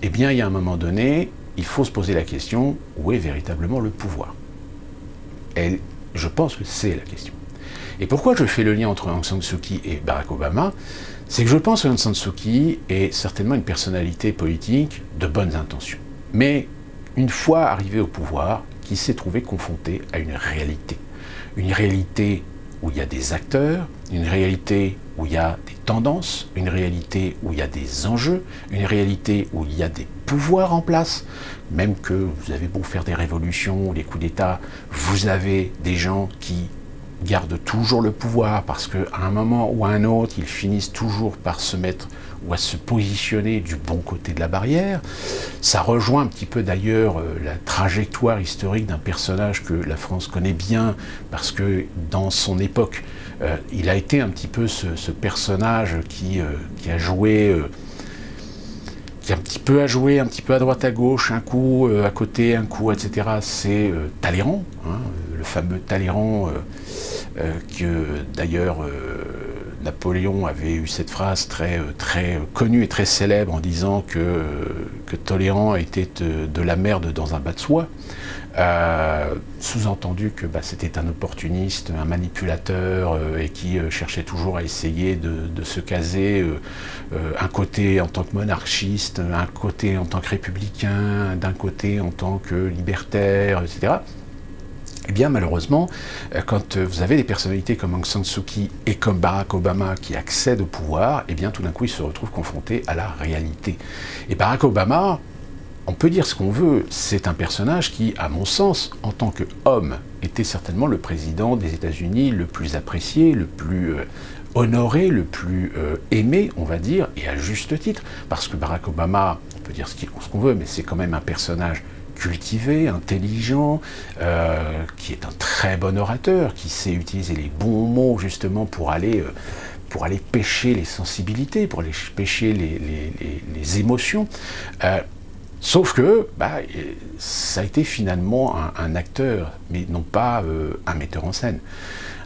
eh bien, il y a un moment donné, il faut se poser la question, où est véritablement le pouvoir ? Et je pense que c'est la question. Et pourquoi je fais le lien entre Aung San Suu Kyi et Barack Obama ? C'est que je pense que Aung San Suu Kyi est certainement une personnalité politique de bonnes intentions. Mais une fois arrivé au pouvoir, qui s'est trouvé confronté à une réalité. Une réalité où il y a des acteurs, une réalité où il y a des tendances, une réalité où il y a des enjeux, une réalité où il y a des pouvoirs en place, même que vous avez beau faire des révolutions, des coups d'État, vous avez des gens qui gardent toujours le pouvoir parce qu'à un moment ou à un autre, ils finissent toujours par se mettre ou à se positionner du bon côté de la barrière. Ça rejoint un petit peu d'ailleurs la trajectoire historique d'un personnage que la France connaît bien parce que dans son époque, il a été un petit peu ce personnage qui a joué... qui a un petit peu à droite à gauche, un coup à côté, un coup, etc. C'est Talleyrand, le fameux Talleyrand que d'ailleurs Napoléon avait eu cette phrase très connue et très célèbre en disant que Talleyrand était de la merde dans un bas de soie. Sous-entendu que c'était un opportuniste, un manipulateur et qui cherchait toujours à essayer de se caser un côté en tant que monarchiste, un côté en tant que républicain, d'un côté en tant que libertaire, etc. Eh bien, malheureusement, quand vous avez des personnalités comme Aung San Suu Kyi et comme Barack Obama qui accèdent au pouvoir, eh bien, tout d'un coup, ils se retrouvent confrontés à la réalité. Et Barack Obama, on peut dire ce qu'on veut, c'est un personnage qui, à mon sens, en tant qu'homme, était certainement le président des États-Unis le plus apprécié, le plus honoré, le plus aimé, on va dire, et à juste titre, parce que Barack Obama, on peut dire ce qu'on veut, mais c'est quand même un personnage cultivé, intelligent, qui est un très bon orateur, qui sait utiliser les bons mots justement pour aller pêcher les sensibilités, pour aller pêcher les émotions. Sauf que ça a été finalement un acteur, mais non pas un metteur en scène.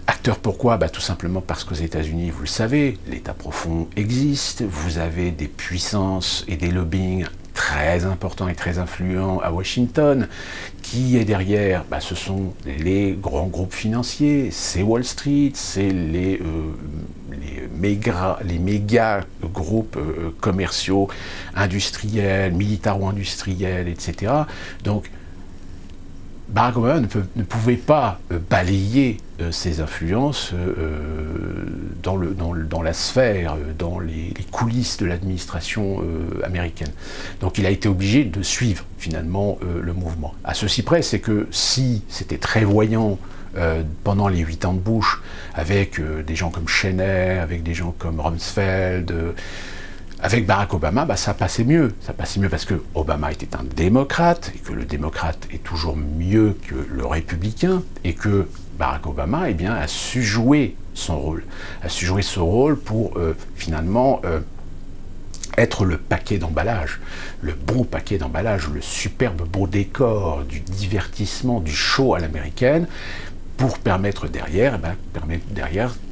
Acteur pourquoi ? Tout simplement parce qu'aux États-Unis, vous le savez, l'État profond existe, vous avez des puissances et des lobbying très importants et très influents à Washington. Qui est derrière ? Ce sont les grands groupes financiers, c'est Wall Street, c'est les méga groupes commerciaux, industriels, militaro-industriels, etc. Donc, Barack Obama ne pouvait pas balayer ses influences dans la sphère, dans les coulisses de l'administration américaine. Donc il a été obligé de suivre finalement le mouvement. À ceci près, c'est que si c'était très voyant pendant les 8 ans de Bush, avec des gens comme Cheney, avec des gens comme Rumsfeld, avec Barack Obama, ça passait mieux. Ça passait mieux parce que Obama était un démocrate, et que le démocrate est toujours mieux que le républicain, et que Barack Obama a su jouer son rôle. A su jouer son rôle pour finalement être le paquet d'emballage, le bon paquet d'emballage, le superbe beau décor, du divertissement, du show à l'américaine, pour permettre derrière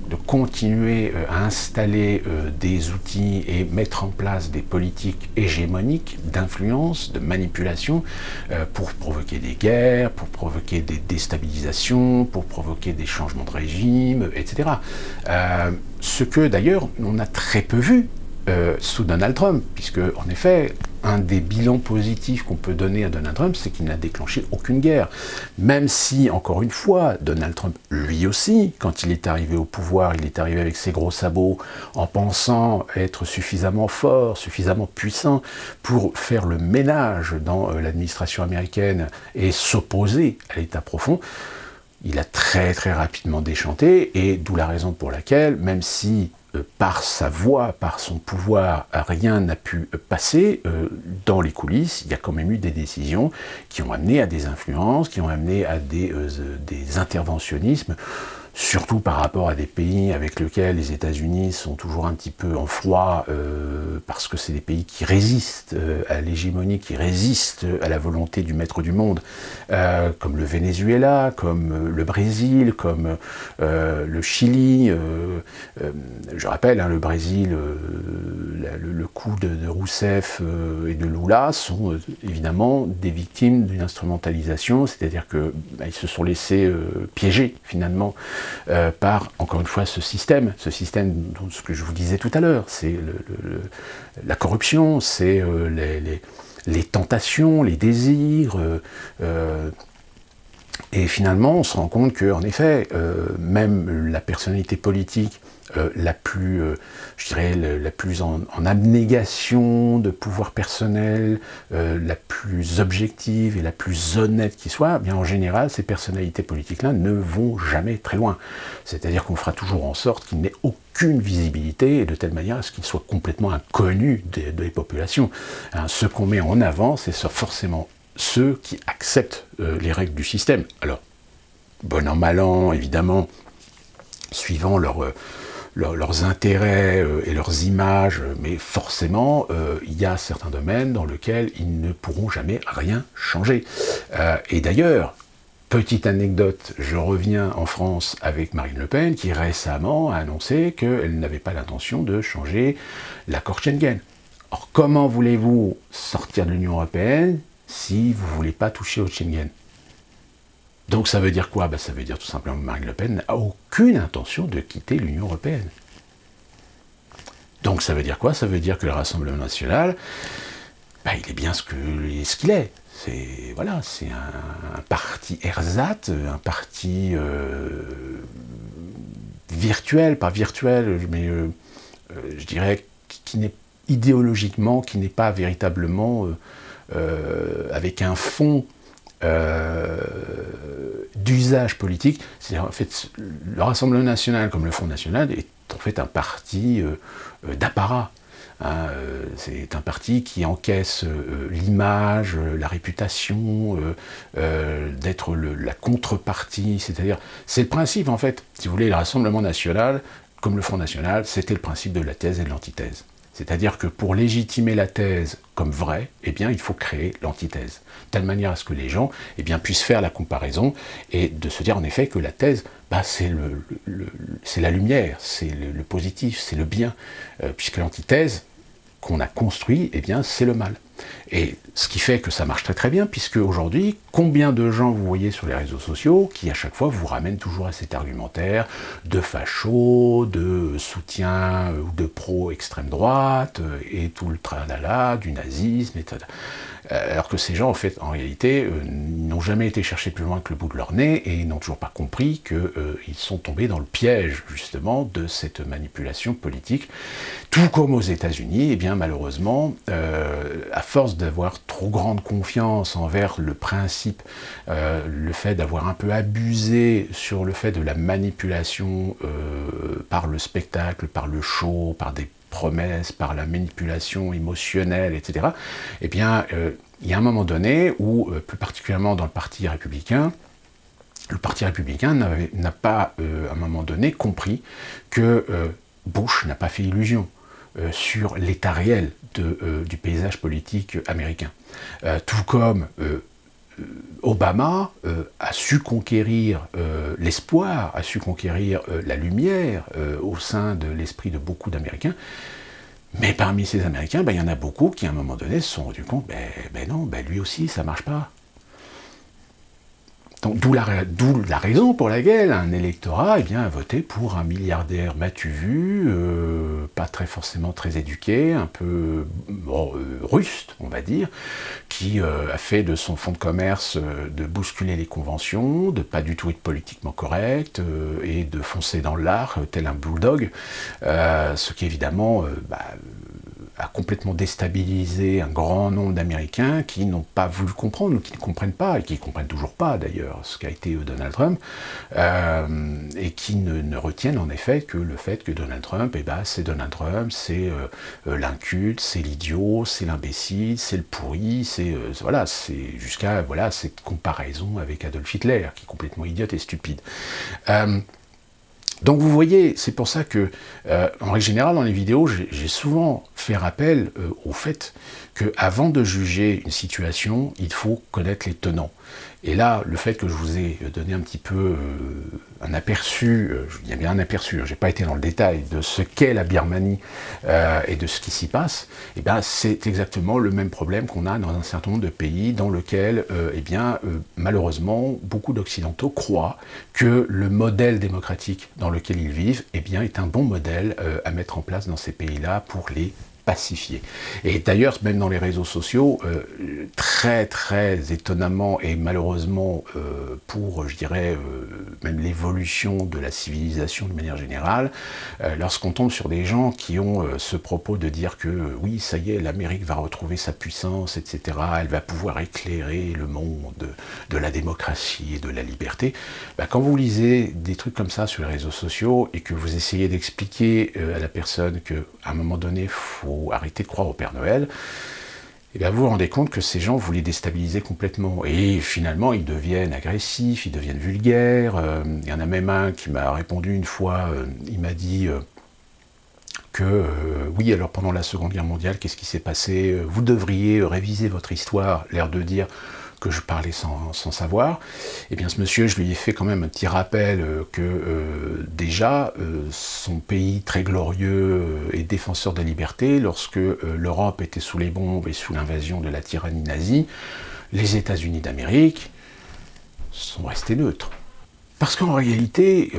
de continuer à installer des outils et mettre en place des politiques hégémoniques d'influence, de manipulation, pour provoquer des guerres, pour provoquer des déstabilisations, pour provoquer des changements de régime, etc. Ce que d'ailleurs on a très peu vu sous Donald Trump, puisque en effet, un des bilans positifs qu'on peut donner à Donald Trump, c'est qu'il n'a déclenché aucune guerre. Même si, encore une fois, Donald Trump, lui aussi, quand il est arrivé au pouvoir, il est arrivé avec ses gros sabots, en pensant être suffisamment fort, suffisamment puissant pour faire le ménage dans l'administration américaine et s'opposer à l'État profond. Il a très très rapidement déchanté, et d'où la raison pour laquelle, même si par sa voix, par son pouvoir, rien n'a pu passer, dans les coulisses, il y a quand même eu des décisions qui ont amené à des influences, qui ont amené à des interventionnismes, surtout par rapport à des pays avec lesquels les États-Unis sont toujours un petit peu en froid, parce que c'est des pays qui résistent à l'hégémonie, qui résistent à la volonté du maître du monde, comme le Venezuela, comme le Brésil, comme le Chili. Je rappelle, le Brésil, le coup de Rousseff et de Lula sont évidemment des victimes d'une instrumentalisation, c'est-à-dire qu'ils se sont laissés piéger finalement par, encore une fois, ce système dont ce que je vous disais tout à l'heure, c'est la corruption, c'est les tentations, les désirs, et finalement on se rend compte qu'en effet, même la personnalité politique la plus, la plus en abnégation de pouvoir personnel, la plus objective et la plus honnête qui soit, bien en général, ces personnalités politiques-là ne vont jamais très loin. C'est-à-dire qu'on fera toujours en sorte qu'il n'ait aucune visibilité, et de telle manière à ce qu'il soit complètement inconnu des populations. Ce qu'on met en avant, c'est forcément ceux qui acceptent les règles du système. Alors, bon an, mal an, évidemment, suivant leurs intérêts et leurs images, mais forcément, il y a certains domaines dans lesquels ils ne pourront jamais rien changer. Et d'ailleurs, Petite anecdote, je reviens en France avec Marine Le Pen, qui récemment a annoncé qu'elle n'avait pas l'intention de changer l'accord Schengen. Or, comment voulez-vous sortir de l'Union européenne si vous ne voulez pas toucher au Schengen? Donc ça veut dire quoi? Ça veut dire tout simplement que Marine Le Pen n'a aucune intention de quitter l'Union européenne. Donc ça veut dire quoi? Ça veut dire que le Rassemblement national, il est bien ce qu'il est. C'est voilà, c'est un parti ersatz, un parti virtuel, pas virtuel, mais je dirais qui n'est idéologiquement, qui n'est pas véritablement avec un fond d'usage politique. C'est-à-dire, en fait, le Rassemblement national, comme le Front national, est en fait un parti d'apparat. C'est un parti qui encaisse l'image, la réputation, d'être la contrepartie, c'est-à-dire, c'est le principe en fait, si vous voulez, le Rassemblement national, comme le Front national, c'était le principe de la thèse et de l'antithèse. C'est-à-dire que pour légitimer la thèse comme vraie, il faut créer l'antithèse, de telle manière à ce que les gens puissent faire la comparaison et de se dire en effet que la thèse, c'est la lumière, c'est le positif, c'est le bien, puisque l'antithèse qu'on a construit, c'est le mal. Et ce qui fait que ça marche très très bien, puisque aujourd'hui, combien de gens vous voyez sur les réseaux sociaux qui à chaque fois vous ramènent toujours à cet argumentaire de facho, de soutien ou de pro-extrême droite, et tout le tralala, du nazisme, etc. Alors que ces gens, en fait, en réalité, n'ont jamais été chercher plus loin que le bout de leur nez et n'ont toujours pas compris qu'ils sont tombés dans le piège, justement, de cette manipulation politique. Tout comme aux États-Unis, malheureusement, à force d'avoir trop grande confiance envers le principe, le fait d'avoir un peu abusé sur le fait de la manipulation par le spectacle, par le show, par des promesses, par la manipulation émotionnelle, etc., il y a un moment donné où, plus particulièrement dans le Parti républicain n'a pas, à un moment donné, compris que Bush n'a pas fait illusion sur l'état réel du paysage politique américain. Tout comme Obama a su conquérir l'espoir, a su conquérir la lumière au sein de l'esprit de beaucoup d'Américains, mais parmi ces Américains, il y en a beaucoup qui à un moment donné se sont rendus compte, non, lui aussi ça marche pas. Donc, d'où la raison pour laquelle un électorat a voté pour un milliardaire m'as-tu vu, pas forcément très éduqué, un peu ruste, on va dire, qui a fait de son fonds de commerce de bousculer les conventions, de pas du tout être politiquement correct, et de foncer dans l'art tel un bulldog, ce qui évidemment a complètement déstabilisé un grand nombre d'Américains qui n'ont pas voulu comprendre, ou qui ne comprennent pas, et qui ne comprennent toujours pas d'ailleurs ce qu'a été Donald Trump, et qui ne retiennent en effet que le fait que Donald Trump, c'est Donald Trump, c'est l'inculte, c'est l'idiot, c'est l'imbécile, c'est le pourri, c'est jusqu'à cette comparaison avec Adolf Hitler, qui est complètement idiote et stupide. Donc vous voyez, c'est pour ça que, en règle générale, dans les vidéos, j'ai souvent fait rappel au fait qu'avant de juger une situation, il faut connaître les tenants. Et là, le fait que je vous ai donné un petit peu un aperçu, je dis bien un aperçu, j'ai pas été dans le détail de ce qu'est la Birmanie et de ce qui s'y passe, c'est exactement le même problème qu'on a dans un certain nombre de pays dans lequel, malheureusement, beaucoup d'Occidentaux croient que le modèle démocratique dans lequel ils vivent, est un bon modèle à mettre en place dans ces pays-là pour les pacifié. Et d'ailleurs, même dans les réseaux sociaux, très très étonnamment et malheureusement pour, je dirais, même l'évolution de la civilisation de manière générale, lorsqu'on tombe sur des gens qui ont ce propos de dire que oui, ça y est, l'Amérique va retrouver sa puissance, etc., elle va pouvoir éclairer le monde de la démocratie et de la liberté, quand vous lisez des trucs comme ça sur les réseaux sociaux et que vous essayez d'expliquer à la personne qu'à un moment donné, faut arrêter de croire au Père Noël, vous vous rendez compte que ces gens vous les déstabilisez complètement. Et finalement, ils deviennent agressifs, ils deviennent vulgaires. Il y en a même un qui m'a répondu une fois, il m'a dit que, oui, alors pendant la Seconde Guerre mondiale, qu'est-ce qui s'est passé? Vous devriez réviser votre histoire, l'air de dire que je parlais sans savoir. Eh bien, ce monsieur, je lui ai fait quand même un petit rappel déjà, son pays très glorieux et défenseur de la liberté, lorsque l'Europe était sous les bombes et sous l'invasion de la tyrannie nazie, les États-Unis d'Amérique sont restés neutres. Parce qu'en réalité,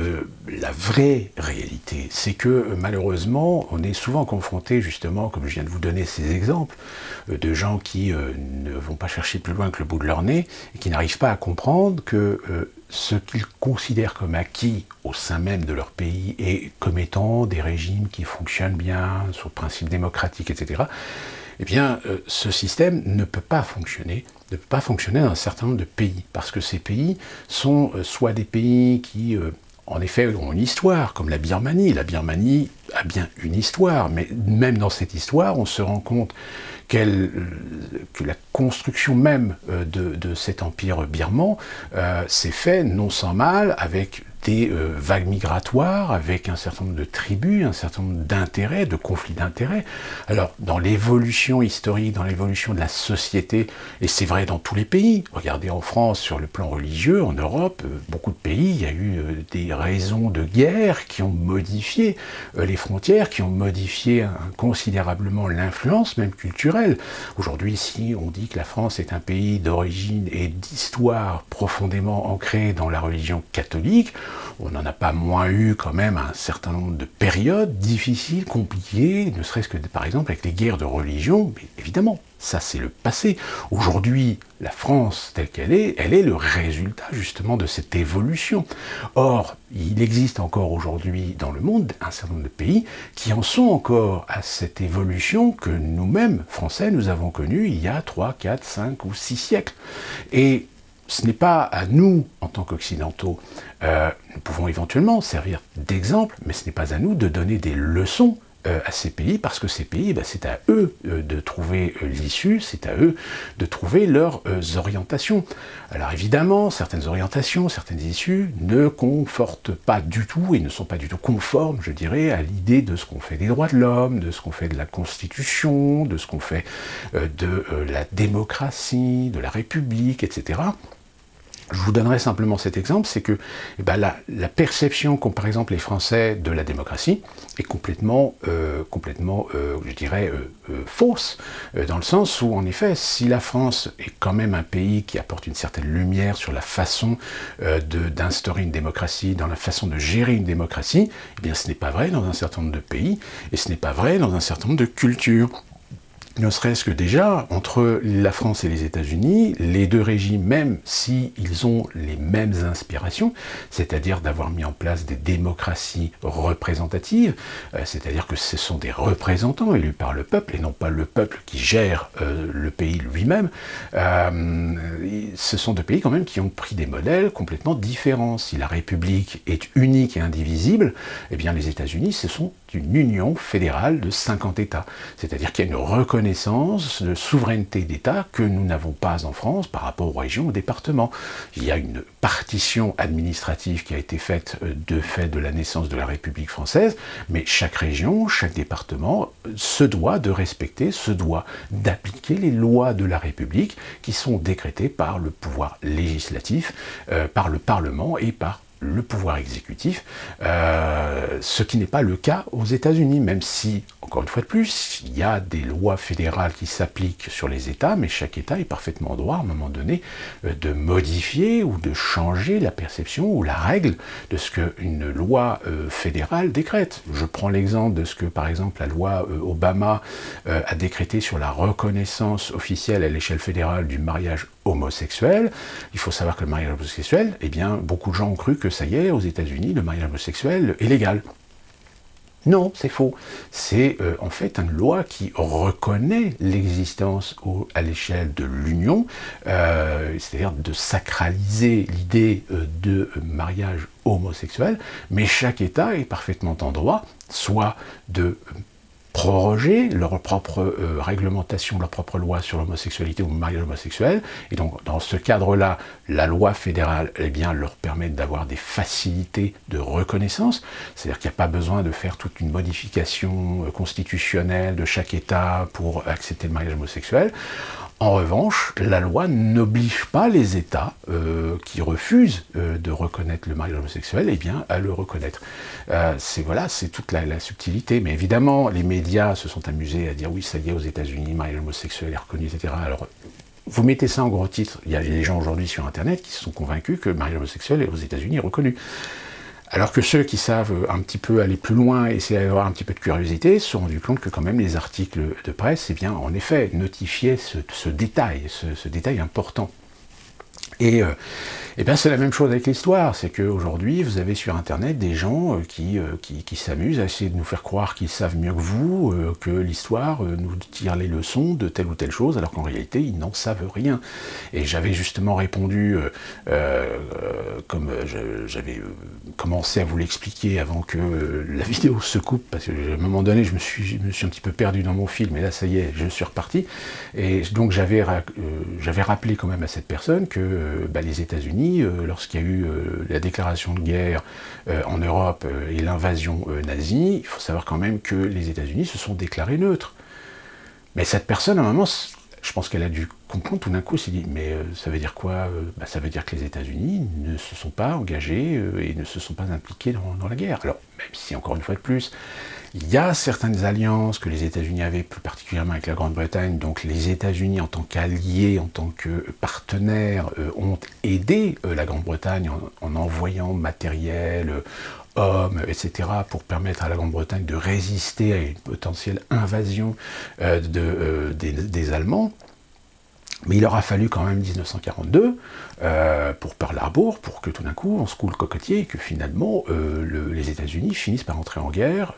la vraie réalité, c'est que malheureusement, on est souvent confronté justement, comme je viens de vous donner ces exemples, de gens qui ne vont pas chercher plus loin que le bout de leur nez et qui n'arrivent pas à comprendre que ce qu'ils considèrent comme acquis au sein même de leur pays et comme étant des régimes qui fonctionnent bien, sur le principe démocratique, etc., eh bien, ce système ne peut pas fonctionner dans un certain nombre de pays, parce que ces pays sont soit des pays qui, en effet, ont une histoire, comme la Birmanie. La Birmanie a bien une histoire, mais même dans cette histoire, on se rend compte que la construction même de cet empire birman s'est faite non sans mal, avec des vagues migratoires, avec un certain nombre de tribus, un certain nombre d'intérêts, de conflits d'intérêts. Alors, dans l'évolution historique, dans l'évolution de la société, et c'est vrai dans tous les pays, regardez en France, sur le plan religieux, en Europe, beaucoup de pays, il y a eu des raisons de guerre qui ont modifié les frontières, qui ont modifié considérablement l'influence, même culturelle. Aujourd'hui, si on dit que la France est un pays d'origine et d'histoire profondément ancrée dans la religion catholique, on n'en a pas moins eu quand même un certain nombre de périodes difficiles, compliquées, ne serait-ce que par exemple avec les guerres de religion, mais évidemment, ça c'est le passé. Aujourd'hui, la France telle qu'elle est, elle est le résultat justement de cette évolution. Or, il existe encore aujourd'hui dans le monde un certain nombre de pays qui en sont encore à cette évolution que nous-mêmes, Français, nous avons connue il y a 3, 4, 5 ou 6 siècles. Et ce n'est pas à nous, en tant qu'Occidentaux, nous pouvons éventuellement servir d'exemple, mais ce n'est pas à nous de donner des leçons à ces pays, parce que ces pays, c'est à eux de trouver l'issue, c'est à eux de trouver leurs orientations. Alors évidemment, certaines orientations, certaines issues ne confortent pas du tout et ne sont pas du tout conformes, je dirais, à l'idée de ce qu'on fait des droits de l'homme, de ce qu'on fait de la Constitution, de ce qu'on fait de la démocratie, de la République, etc. Je vous donnerai simplement cet exemple, c'est que la perception qu'ont par exemple les Français de la démocratie est complètement je dirais, fausse, dans le sens où, en effet, si la France est quand même un pays qui apporte une certaine lumière sur la façon d'instaurer une démocratie, dans la façon de gérer une démocratie, eh bien ce n'est pas vrai dans un certain nombre de pays, et ce n'est pas vrai dans un certain nombre de cultures. Ne serait-ce que déjà, entre la France et les États-Unis, les deux régimes, même s'ils ont les mêmes inspirations, c'est-à-dire d'avoir mis en place des démocraties représentatives, c'est-à-dire que ce sont des représentants élus par le peuple, et non pas le peuple qui gère le pays lui-même, ce sont deux pays quand même qui ont pris des modèles complètement différents. Si la République est unique et indivisible, eh bien les États-Unis, ce sont une union fédérale de 50 États. C'est-à-dire qu'il y a une reconnaissance de souveraineté d'État que nous n'avons pas en France par rapport aux régions, aux départements. Il y a une partition administrative qui a été faite de fait de la naissance de la République française, mais chaque région, chaque département se doit de respecter, se doit d'appliquer les lois de la République qui sont décrétées par le pouvoir législatif, par le Parlement et par le pouvoir exécutif, ce qui n'est pas le cas aux États-Unis, même si, encore une fois de plus, il y a des lois fédérales qui s'appliquent sur les États, mais chaque État est parfaitement en droit, à un moment donné, de modifier ou de changer la perception ou la règle de ce qu'une loi fédérale décrète. Je prends l'exemple de ce que, par exemple, la loi Obama a décrété sur la reconnaissance officielle à l'échelle fédérale du mariage homosexuel. Il faut savoir que le mariage homosexuel, eh bien, beaucoup de gens ont cru que ça y est, aux États-Unis, le mariage homosexuel est légal. Non, c'est faux. C'est en fait une loi qui reconnaît l'existence à l'échelle de l'union, c'est-à-dire de sacraliser l'idée de mariage homosexuel, mais chaque État est parfaitement en droit, soit de proroger leur propre réglementation, leur propre loi sur l'homosexualité ou le mariage homosexuel. Et donc, dans ce cadre-là, la loi fédérale, eh bien, leur permet d'avoir des facilités de reconnaissance. C'est-à-dire qu'il n'y a pas besoin de faire toute une modification constitutionnelle de chaque État pour accepter le mariage homosexuel. En revanche, la loi n'oblige pas les États qui refusent de reconnaître le mariage homosexuel, eh bien, à le reconnaître. C'est toute la subtilité. Mais évidemment, les médias se sont amusés à dire oui, ça y est, aux États-Unis, le mariage homosexuel est reconnu, etc. Alors, vous mettez ça en gros titre. Il y a des gens aujourd'hui sur Internet qui se sont convaincus que le mariage homosexuel aux États-Unis est reconnu. Alors que ceux qui savent un petit peu aller plus loin, essayer d'avoir un petit peu de curiosité, se sont rendus compte que quand même les articles de presse, eh bien, en effet, notifiaient ce détail, ce détail important. Et bien c'est la même chose avec l'histoire, c'est qu'aujourd'hui vous avez sur internet des gens qui s'amusent à essayer de nous faire croire qu'ils savent mieux que vous, que l'histoire nous tire les leçons de telle ou telle chose, alors qu'en réalité ils n'en savent rien. Et j'avais justement répondu, comme j'avais commencé à vous l'expliquer avant que la vidéo se coupe, parce qu'à un moment donné je me suis un petit peu perdu dans mon film, et là ça y est, je suis reparti. Et donc j'avais rappelé quand même à cette personne que les États-Unis, lorsqu'il y a eu la déclaration de guerre en Europe et l'invasion nazie, il faut savoir quand même que les États-Unis se sont déclarés neutres. Mais cette personne, à un moment, je pense qu'elle a dû comprendre tout d'un coup, s'est dit, mais ça veut dire quoi? Ça veut dire que les États-Unis ne se sont pas engagés et ne se sont pas impliqués dans la guerre. Alors, même si, encore une fois de plus, il y a certaines alliances que les États-Unis avaient, plus particulièrement avec la Grande-Bretagne, donc les États-Unis en tant qu'alliés, en tant que partenaires, ont aidé la Grande-Bretagne en envoyant matériel, hommes, etc., pour permettre à la Grande-Bretagne de résister à une potentielle invasion des Allemands. Mais il aura fallu quand même 1942 pour Pearl Harbor, pour que tout d'un coup on secoue le cocotier et que finalement les États-Unis finissent par entrer en guerre,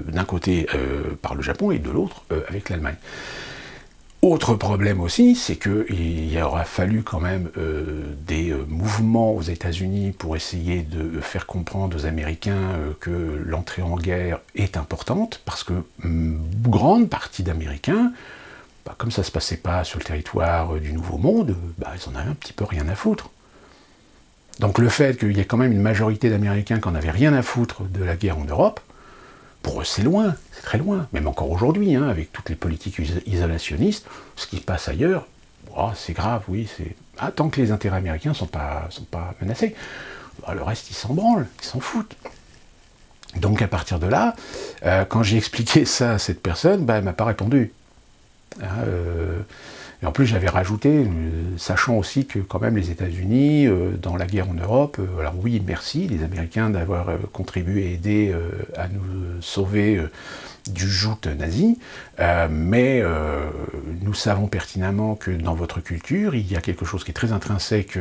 d'un côté par le Japon et de l'autre avec l'Allemagne. Autre problème aussi, c'est qu'il aura fallu quand même des mouvements aux États-Unis pour essayer de faire comprendre aux Américains que l'entrée en guerre est importante, parce que grande partie d'Américains, comme ça ne se passait pas sur le territoire du Nouveau Monde, ils en avaient un petit peu rien à foutre. Donc le fait qu'il y ait quand même une majorité d'Américains qui n'en avaient rien à foutre de la guerre en Europe, pour eux c'est loin, c'est très loin. Même encore aujourd'hui, avec toutes les politiques isolationnistes, ce qui se passe ailleurs, c'est grave, oui, tant que les intérêts américains ne sont pas menacés, le reste ils s'en branlent, ils s'en foutent. Donc à partir de là, quand j'ai expliqué ça à cette personne, elle ne m'a pas répondu. Et en plus j'avais rajouté, sachant aussi que quand même les États-Unis, dans la guerre en Europe, alors oui, merci les Américains d'avoir contribué et aidé à nous sauver du joug nazi, mais nous savons pertinemment que dans votre culture, il y a quelque chose qui est très intrinsèque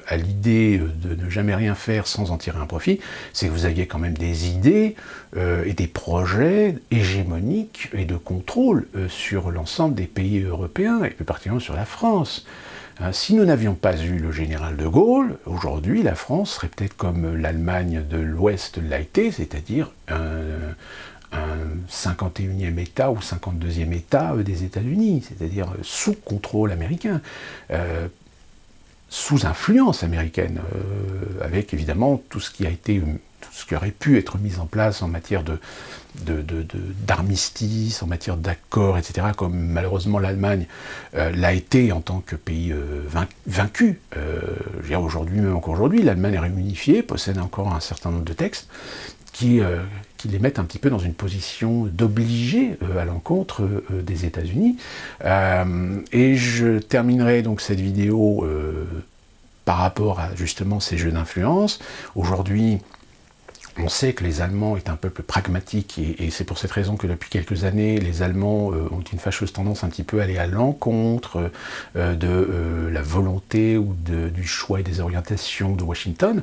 à l'idée de ne jamais rien faire sans en tirer un profit, c'est que vous aviez quand même des idées et des projets hégémoniques et de contrôle sur l'ensemble des pays européens, et plus particulièrement sur la France. Si nous n'avions pas eu le général de Gaulle, aujourd'hui la France serait peut-être comme l'Allemagne de l'Ouest l'a été, c'est-à-dire un 51e État ou 52e État des États-Unis, c'est-à-dire sous contrôle américain, sous influence américaine, avec évidemment tout ce qui aurait pu être mis en place en matière d'armistice, en matière d'accords, etc., comme malheureusement l'Allemagne l'a été en tant que pays vaincu. Aujourd'hui, même encore aujourd'hui, l'Allemagne est réunifiée, possède encore un certain nombre de textes qui les mettent un petit peu dans une position d'obligé à l'encontre des États-Unis. Et je terminerai donc cette vidéo par rapport à justement ces jeux d'influence. Aujourd'hui, on sait que les Allemands est un peuple pragmatique, et c'est pour cette raison que depuis quelques années, les Allemands ont une fâcheuse tendance un petit peu à aller à l'encontre de la volonté ou du choix et des orientations de Washington,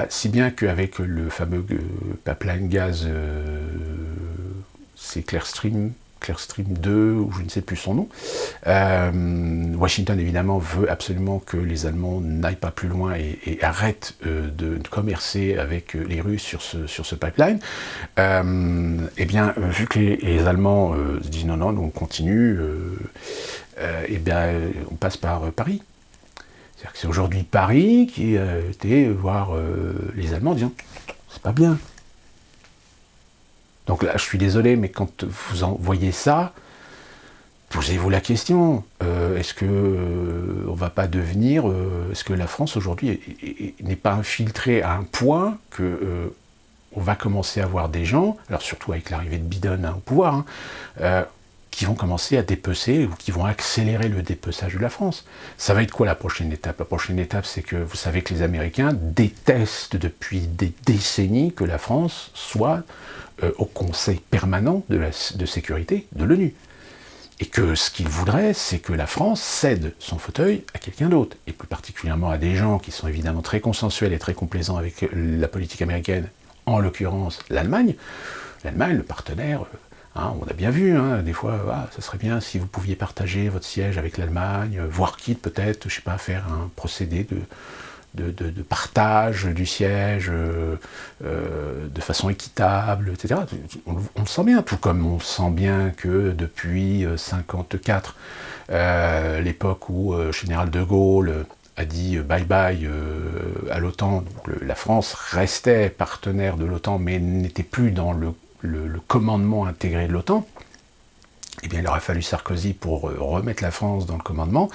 si bien qu'avec le fameux pipeline gaz, c'est Clearstream 2, ou je ne sais plus son nom. Washington, évidemment, veut absolument que les Allemands n'aillent pas plus loin et arrêtent de commercer avec les Russes sur ce pipeline. Vu que les Allemands se disent non, on continue, on passe par Paris. C'est-à-dire que c'est aujourd'hui Paris qui a été voir les Allemands en disant « c'est pas bien ». Donc là, je suis désolé, mais quand vous en voyez ça, posez-vous la question, est-ce que on va pas devenir, est-ce que la France aujourd'hui n'est pas infiltrée à un point que on va commencer à voir des gens, alors surtout avec l'arrivée de Biden au pouvoir, hein, qui vont commencer à dépecer ou qui vont accélérer le dépeçage de la France. Ça va être quoi la prochaine étape? La prochaine étape, c'est que vous savez que les Américains détestent depuis des décennies que la France soit au Conseil permanent de sécurité de l'ONU. Et que ce qu'ils voudraient, c'est que la France cède son fauteuil à quelqu'un d'autre, et plus particulièrement à des gens qui sont évidemment très consensuels et très complaisants avec la politique américaine, en l'occurrence l'Allemagne. L'Allemagne, le partenaire, hein, on a bien vu, hein, des fois, ça serait bien si vous pouviez partager votre siège avec l'Allemagne, voire quitte peut-être, je sais pas, faire un procédé de partage du siège de façon équitable, etc. On le sent bien, tout comme on sent bien que depuis 1954, l'époque où général de Gaulle a dit bye-bye à l'OTAN, la France restait partenaire de l'OTAN, mais n'était plus dans le commandement intégré de l'OTAN. Eh bien, il aura fallu Sarkozy pour remettre la France dans le commandement,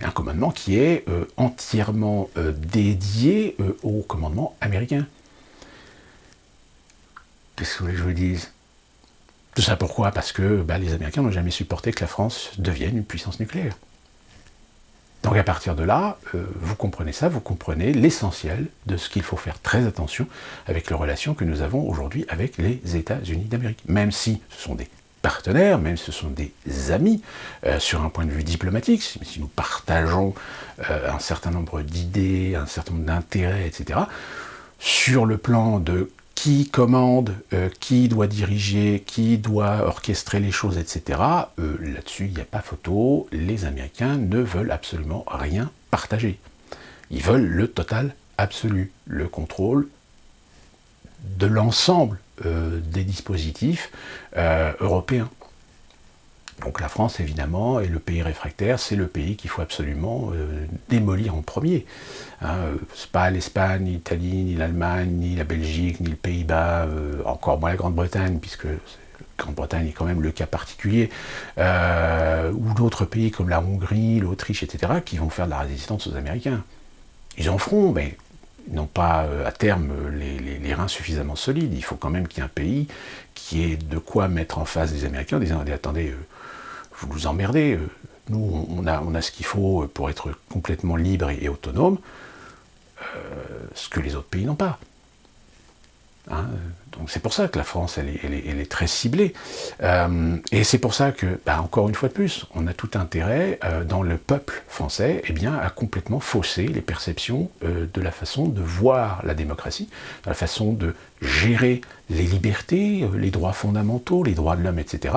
un commandement qui est entièrement dédié au commandement américain. Qu'est-ce que vous voulez que je vous dise? Tout ça pourquoi? Parce que les Américains n'ont jamais supporté que la France devienne une puissance nucléaire. Donc à partir de là, vous comprenez ça, vous comprenez l'essentiel de ce qu'il faut faire très attention avec les relations que nous avons aujourd'hui avec les États-Unis d'Amérique. Même si ce sont des partenaires, même si ce sont des amis, sur un point de vue diplomatique, si nous partageons un certain nombre d'idées, un certain nombre d'intérêts, etc., sur le plan de qui commande, qui doit diriger, qui doit orchestrer les choses, etc., là-dessus, il n'y a pas photo, les Américains ne veulent absolument rien partager. Ils veulent le total absolu, le contrôle de l'ensemble des dispositifs européens. Donc la France, évidemment, est le pays réfractaire, c'est le pays qu'il faut absolument démolir en premier. Hein, c'est pas l'Espagne, ni l'Italie, ni l'Allemagne, ni la Belgique, ni le Pays-Bas, encore moins la Grande-Bretagne, puisque la Grande-Bretagne est quand même le cas particulier, ou d'autres pays comme la Hongrie, l'Autriche, etc., qui vont faire de la résistance aux Américains. Ils en feront, mais ils n'ont pas à terme les reins suffisamment solides. Il faut quand même qu'il y ait un pays qui ait de quoi mettre en face des Américains en disant « Attendez, vous nous emmerdez, nous on a ce qu'il faut pour être complètement libre et autonome, ce que les autres pays n'ont pas. » Hein, donc c'est pour ça que la France, elle est très ciblée. Et c'est pour ça que, encore une fois de plus, on a tout intérêt, dans le peuple français, à complètement fausser les perceptions de la façon de voir la démocratie, de la façon de gérer les libertés, les droits fondamentaux, les droits de l'homme, etc.,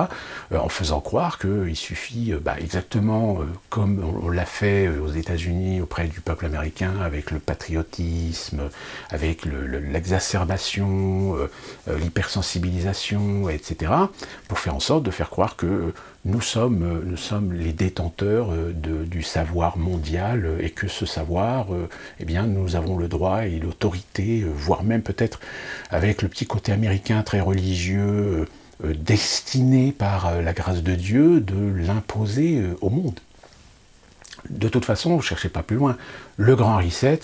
en faisant croire qu'il suffit, exactement comme on l'a fait aux États-Unis auprès du peuple américain, avec le patriotisme, avec l'exacerbation, l'hypersensibilisation, etc., pour faire en sorte de faire croire que nous sommes les détenteurs du savoir mondial et que ce savoir, nous avons le droit et l'autorité, voire même peut-être avec le petit côté américain très religieux, destiné par la grâce de Dieu, de l'imposer au monde. De toute façon, ne cherchez pas plus loin. Le grand reset,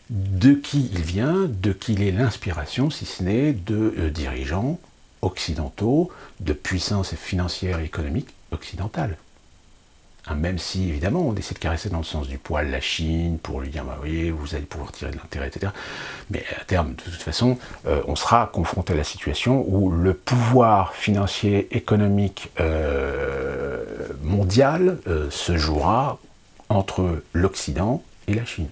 de qui il vient, de qui il est l'inspiration, si ce n'est de dirigeants occidentaux, de puissance financière et économique occidentale. Hein, même si, évidemment, on essaie de caresser dans le sens du poil la Chine pour lui dire, oui, vous allez pouvoir tirer de l'intérêt, etc. Mais à terme, de toute façon, on sera confronté à la situation où le pouvoir financier, économique mondial se jouera entre l'Occident et la Chine.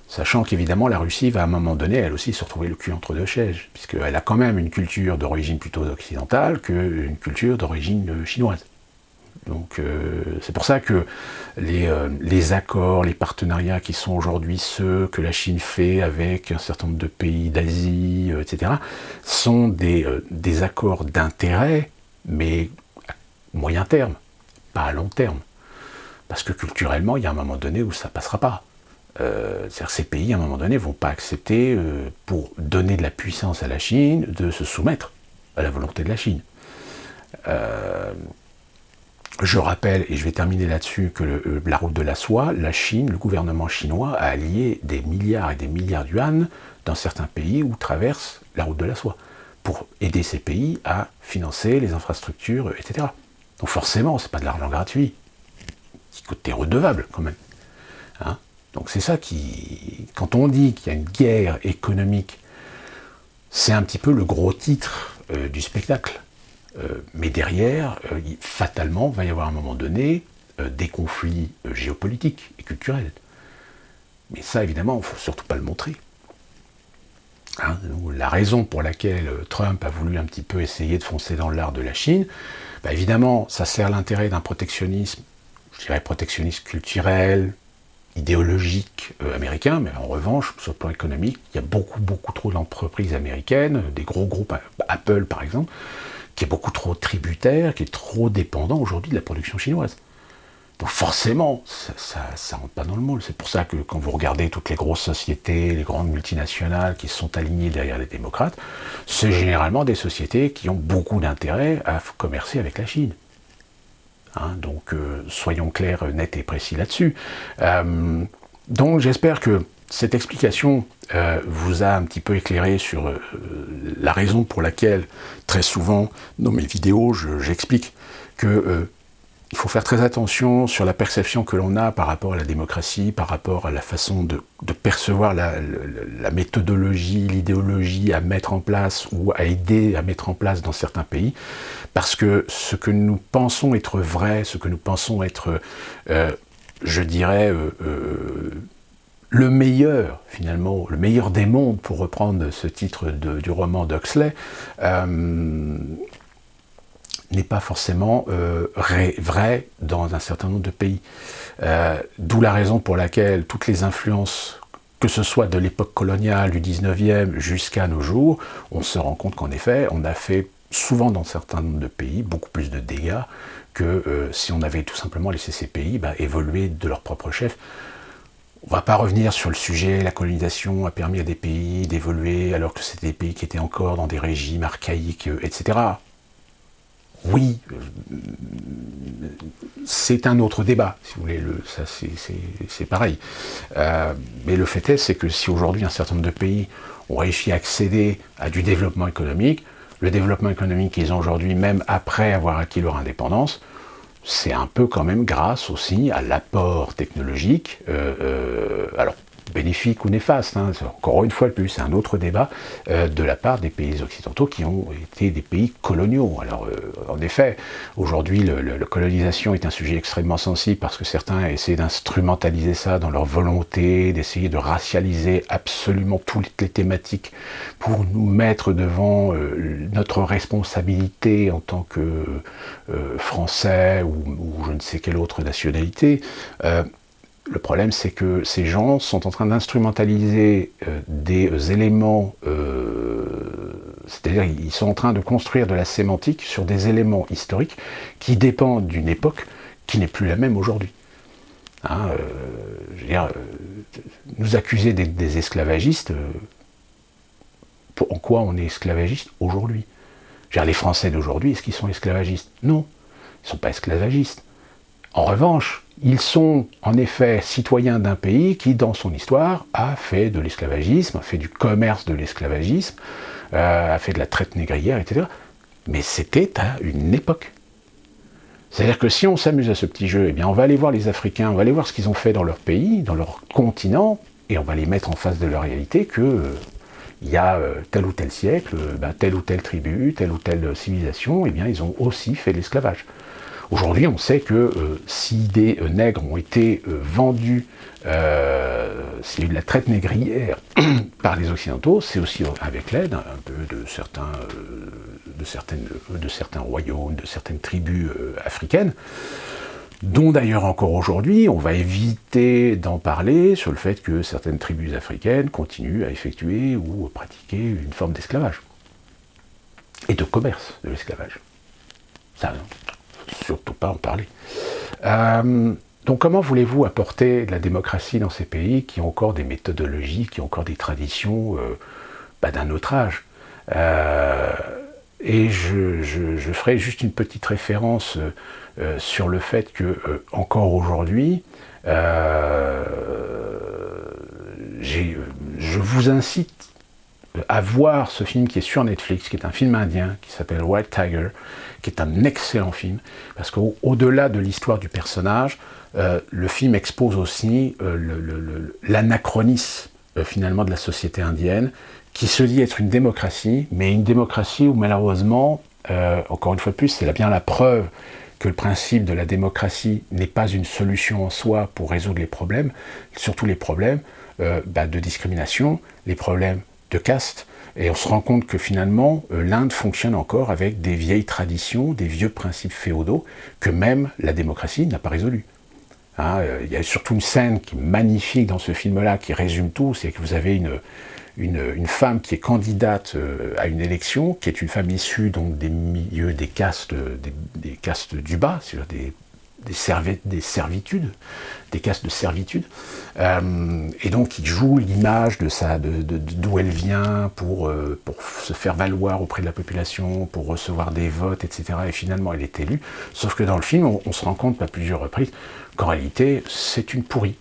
Sachant qu'évidemment, la Russie va à un moment donné, elle aussi, se retrouver le cul entre deux chaises, puisqu'elle a quand même une culture d'origine plutôt occidentale qu'une culture d'origine chinoise. Donc c'est pour ça que les accords, les partenariats qui sont aujourd'hui ceux que la Chine fait avec un certain nombre de pays d'Asie, etc., sont des accords d'intérêt, mais à moyen terme, pas à long terme. Parce que culturellement, il y a un moment donné où ça ne passera pas. C'est-à-dire ces pays, à un moment donné, ne vont pas accepter, pour donner de la puissance à la Chine, de se soumettre à la volonté de la Chine. Je rappelle, et je vais terminer là-dessus, que la route de la soie, la Chine, le gouvernement chinois a allié des milliards et des milliards d'yuan dans certains pays où traverse la route de la soie, pour aider ces pays à financer les infrastructures, etc. Donc forcément, c'est pas de l'argent gratuit. T'es redevable quand même. Hein. Donc c'est ça qui... Quand on dit qu'il y a une guerre économique, c'est un petit peu le gros titre du spectacle. Mais derrière, fatalement, va y avoir à un moment donné des conflits géopolitiques et culturels. Mais ça, évidemment, il ne faut surtout pas le montrer. Hein, la raison pour laquelle Trump a voulu un petit peu essayer de foncer dans l'art de la Chine, bah évidemment, ça sert l'intérêt d'un protectionnisme, je dirais protectionnisme culturel, idéologique américain, mais en revanche, sur le plan économique, il y a beaucoup trop d'entreprises américaines, des gros groupes, Apple par exemple, qui est beaucoup trop tributaire, qui est trop dépendant aujourd'hui de la production chinoise. Donc forcément, ça rentre pas dans le moule. C'est pour ça que quand vous regardez toutes les grosses sociétés, les grandes multinationales qui sont alignées derrière les démocrates, c'est généralement des sociétés qui ont beaucoup d'intérêt à commercer avec la Chine. Hein, donc soyons clairs, nets et précis là-dessus. Donc j'espère que cette explication vous a un petit peu éclairé sur la raison pour laquelle, très souvent, dans mes vidéos, j'explique que il faut faire très attention sur la perception que l'on a par rapport à la démocratie, par rapport à la façon de percevoir la méthodologie, l'idéologie à mettre en place ou à aider à mettre en place dans certains pays, parce que ce que nous pensons être vrai, ce que nous pensons être, je dirais, le meilleur, finalement, le meilleur des mondes, pour reprendre ce titre du roman d'Huxley, n'est pas forcément vrai dans un certain nombre de pays. D'où la raison pour laquelle toutes les influences, que ce soit de l'époque coloniale, du 19e jusqu'à nos jours, on se rend compte qu'en effet, on a fait souvent dans un certain nombre de pays beaucoup plus de dégâts que si on avait tout simplement laissé ces pays évoluer de leur propre chef. On ne va pas revenir sur le sujet, la colonisation a permis à des pays d'évoluer alors que c'était des pays qui étaient encore dans des régimes archaïques, etc. Oui, c'est un autre débat, si vous voulez, ça c'est pareil. Mais le fait est, c'est que si aujourd'hui un certain nombre de pays ont réussi à accéder à du développement économique, le développement économique qu'ils ont aujourd'hui, même après avoir acquis leur indépendance, c'est un peu quand même grâce aussi à l'apport technologique, alors bénéfique ou néfaste, hein, encore une fois de plus, c'est un autre débat, de la part des pays occidentaux qui ont été des pays coloniaux. Alors en effet, aujourd'hui la colonisation est un sujet extrêmement sensible parce que certains essaient d'instrumentaliser ça dans leur volonté d'essayer de racialiser absolument toutes les thématiques pour nous mettre devant notre responsabilité en tant que Français ou je ne sais quelle autre nationalité. Le problème, c'est que ces gens sont en train d'instrumentaliser des éléments, c'est-à-dire ils sont en train de construire de la sémantique sur des éléments historiques qui dépendent d'une époque qui n'est plus la même aujourd'hui. Hein, je veux dire, nous accuser des esclavagistes, en quoi on est esclavagiste aujourd'hui? Je veux dire, les Français d'aujourd'hui, est-ce qu'ils sont esclavagistes? Non, ils ne sont pas esclavagistes. En revanche, ils sont en effet citoyens d'un pays qui, dans son histoire, a fait de l'esclavagisme, a fait du commerce de l'esclavagisme, a fait de la traite négrière, etc. Mais c'était à une époque. C'est-à-dire que si on s'amuse à ce petit jeu, eh bien on va aller voir les Africains, on va aller voir ce qu'ils ont fait dans leur pays, dans leur continent, et on va les mettre en face de la réalité que il y a tel ou tel siècle, telle ou telle tribu, telle ou telle civilisation, eh bien ils ont aussi fait de l'esclavage. Aujourd'hui, on sait que si des nègres ont été vendus, s'il y a eu de la traite négrière par les Occidentaux, c'est aussi avec l'aide un peu de certains royaumes, de certaines tribus africaines, dont d'ailleurs encore aujourd'hui, on va éviter d'en parler sur le fait que certaines tribus africaines continuent à effectuer ou pratiquer une forme d'esclavage et de commerce de l'esclavage. Ça, surtout pas en parler. Donc comment voulez-vous apporter de la démocratie dans ces pays qui ont encore des méthodologies, qui ont encore des traditions d'un autre âge? Et je ferai juste une petite référence sur le fait que, encore aujourd'hui, je vous incite à voir ce film qui est sur Netflix, qui est un film indien, qui s'appelle White Tiger, qui est un excellent film, parce qu'au-delà de l'histoire du personnage, le film expose aussi l'anachronisme finalement de la société indienne, qui se dit être une démocratie, mais une démocratie où malheureusement, encore une fois de plus, c'est bien la preuve que le principe de la démocratie n'est pas une solution en soi pour résoudre les problèmes, surtout les problèmes de discrimination, les problèmes de caste, et on se rend compte que finalement, l'Inde fonctionne encore avec des vieilles traditions, des vieux principes féodaux, que même la démocratie n'a pas résolus. Hein, y a surtout une scène qui est magnifique dans ce film-là, qui résume tout, c'est que vous avez une femme qui est candidate à une élection, qui est une femme issue donc des milieux des castes du bas, c'est-à-dire des servitudes, des castes de servitude, et donc qui joue l'image d'où elle vient pour se faire valoir auprès de la population, pour recevoir des votes, etc. Et finalement, elle est élue. Sauf que dans le film, on se rend compte à plusieurs reprises qu'en réalité, c'est une pourrie.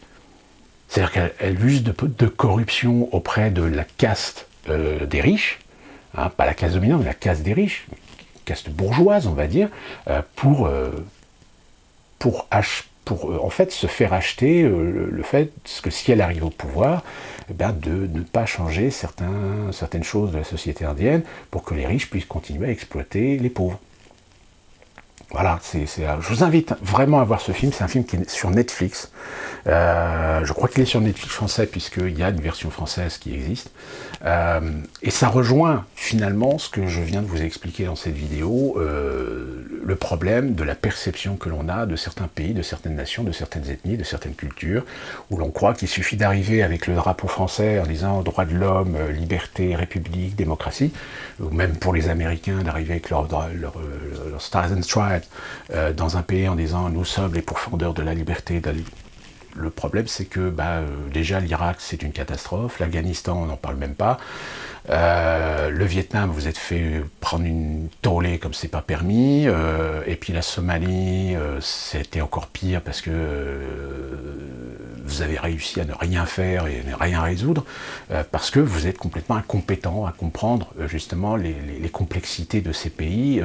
C'est-à-dire qu'elle use de corruption auprès de la caste des riches, hein, pas la caste dominante, mais la caste des riches, caste bourgeoise, on va dire, pour en fait se faire acheter le fait que si elle arrive au pouvoir, de ne pas changer certaines choses de la société indienne pour que les riches puissent continuer à exploiter les pauvres. Voilà, je vous invite vraiment à voir ce film, c'est un film qui est sur Netflix. Je crois qu'il est sur Netflix français, puisqu'il y a une version française qui existe. Et ça rejoint finalement ce que je viens de vous expliquer dans cette vidéo, le problème de la perception que l'on a de certains pays, de certaines nations, de certaines ethnies, de certaines cultures, où l'on croit qu'il suffit d'arriver avec le drapeau français en disant droits de l'homme, liberté, république, démocratie, ou même pour les Américains d'arriver avec leur Stars and Stripes dans un pays en disant nous sommes les pourfendeurs de la liberté. Le problème, c'est que déjà l'Irak, c'est une catastrophe, l'Afghanistan, on n'en parle même pas, le Vietnam, vous êtes fait prendre une tollée comme c'est pas permis, et puis la Somalie, c'était encore pire parce que vous avez réussi à ne rien faire et ne rien résoudre, parce que vous êtes complètement incompétent à comprendre justement les complexités de ces pays,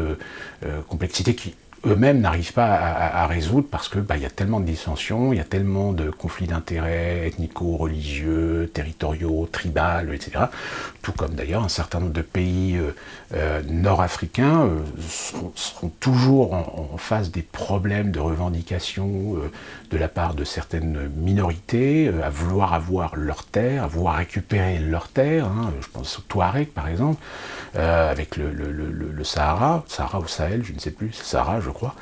complexités qui eux-mêmes n'arrivent pas à résoudre parce que y a tellement de dissensions, il y a tellement de conflits d'intérêts ethnico-religieux, territoriaux, tribaux, etc. Tout comme d'ailleurs un certain nombre de pays nord-africains seront toujours en face des problèmes de revendication de la part de certaines minorités, à vouloir avoir leurs terres, à vouloir récupérer leurs terres. Hein, je pense au Touareg par exemple, avec le Sahara ou Sahel, je ne sais plus, c'est Sahara je crois.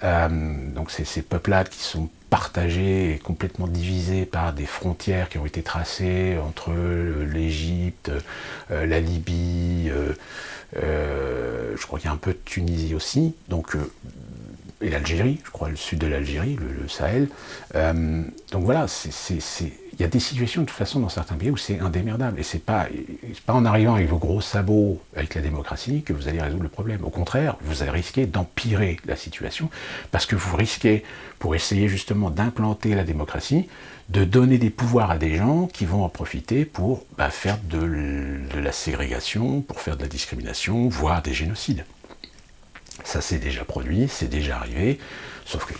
Donc c'est ces peuples-là qui sont partagés et complètement divisés par des frontières qui ont été tracées entre l'Égypte, la Libye, je crois qu'il y a un peu de Tunisie aussi, donc, et l'Algérie, je crois le sud de l'Algérie, le Sahel. Donc voilà, il y a des situations de toute façon dans certains pays où c'est indémerdable, et c'est pas en arrivant avec vos gros sabots avec la démocratie que vous allez résoudre le problème. Au contraire, vous allez risquer d'empirer la situation, parce que vous risquez, pour essayer justement d'implanter la démocratie, de donner des pouvoirs à des gens qui vont en profiter pour faire de la ségrégation, pour faire de la discrimination, voire des génocides. Ça s'est déjà produit, c'est déjà arrivé, sauf que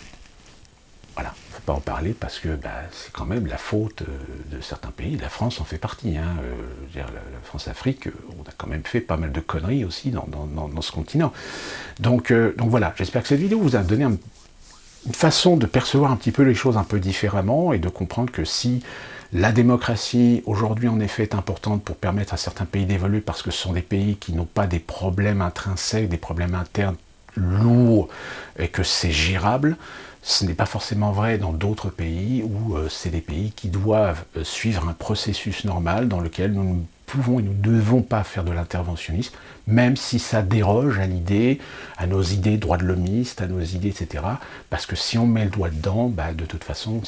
voilà, il ne faut pas en parler parce que c'est quand même la faute de certains pays. La France en fait partie. Hein. La France-Afrique, on a quand même fait pas mal de conneries aussi dans ce continent. Donc voilà, j'espère que cette vidéo vous a donné une façon de percevoir un petit peu les choses un peu différemment et de comprendre que si la démocratie aujourd'hui en effet est importante pour permettre à certains pays d'évoluer parce que ce sont des pays qui n'ont pas des problèmes intrinsèques, des problèmes internes lourds et que c'est gérable, ce n'est pas forcément vrai dans d'autres pays où c'est des pays qui doivent suivre un processus normal dans lequel nous ne pouvons et nous ne devons pas faire de l'interventionnisme, même si ça déroge à l'idée, à nos idées droits de l'homiste, à nos idées, etc. Parce que si on met le doigt dedans, bah, de toute façon,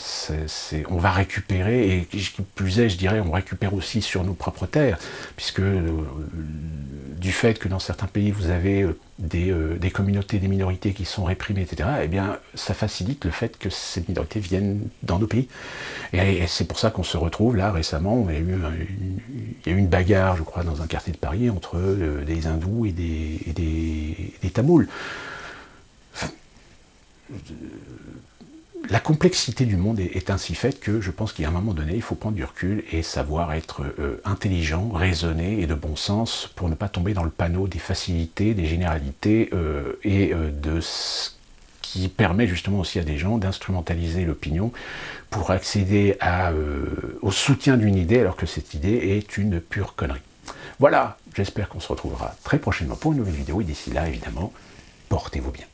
on va récupérer, et qui plus est, je dirais, on récupère aussi sur nos propres terres, puisque du fait que dans certains pays, vous avez des communautés, des minorités qui sont réprimées, etc., eh bien, ça facilite le fait que ces minorités viennent dans nos pays. Et c'est pour ça qu'on se retrouve, là, récemment, il y a eu une bagarre, je crois, dans un quartier de Paris, entre des hindous et des tamouls. Enfin, la complexité du monde est ainsi faite que je pense qu'à un moment donné, il faut prendre du recul et savoir être intelligent, raisonné et de bon sens pour ne pas tomber dans le panneau des facilités, des généralités et de ce qui permet justement aussi à des gens d'instrumentaliser l'opinion pour accéder au soutien d'une idée alors que cette idée est une pure connerie. Voilà, j'espère qu'on se retrouvera très prochainement pour une nouvelle vidéo et d'ici là, évidemment, portez-vous bien.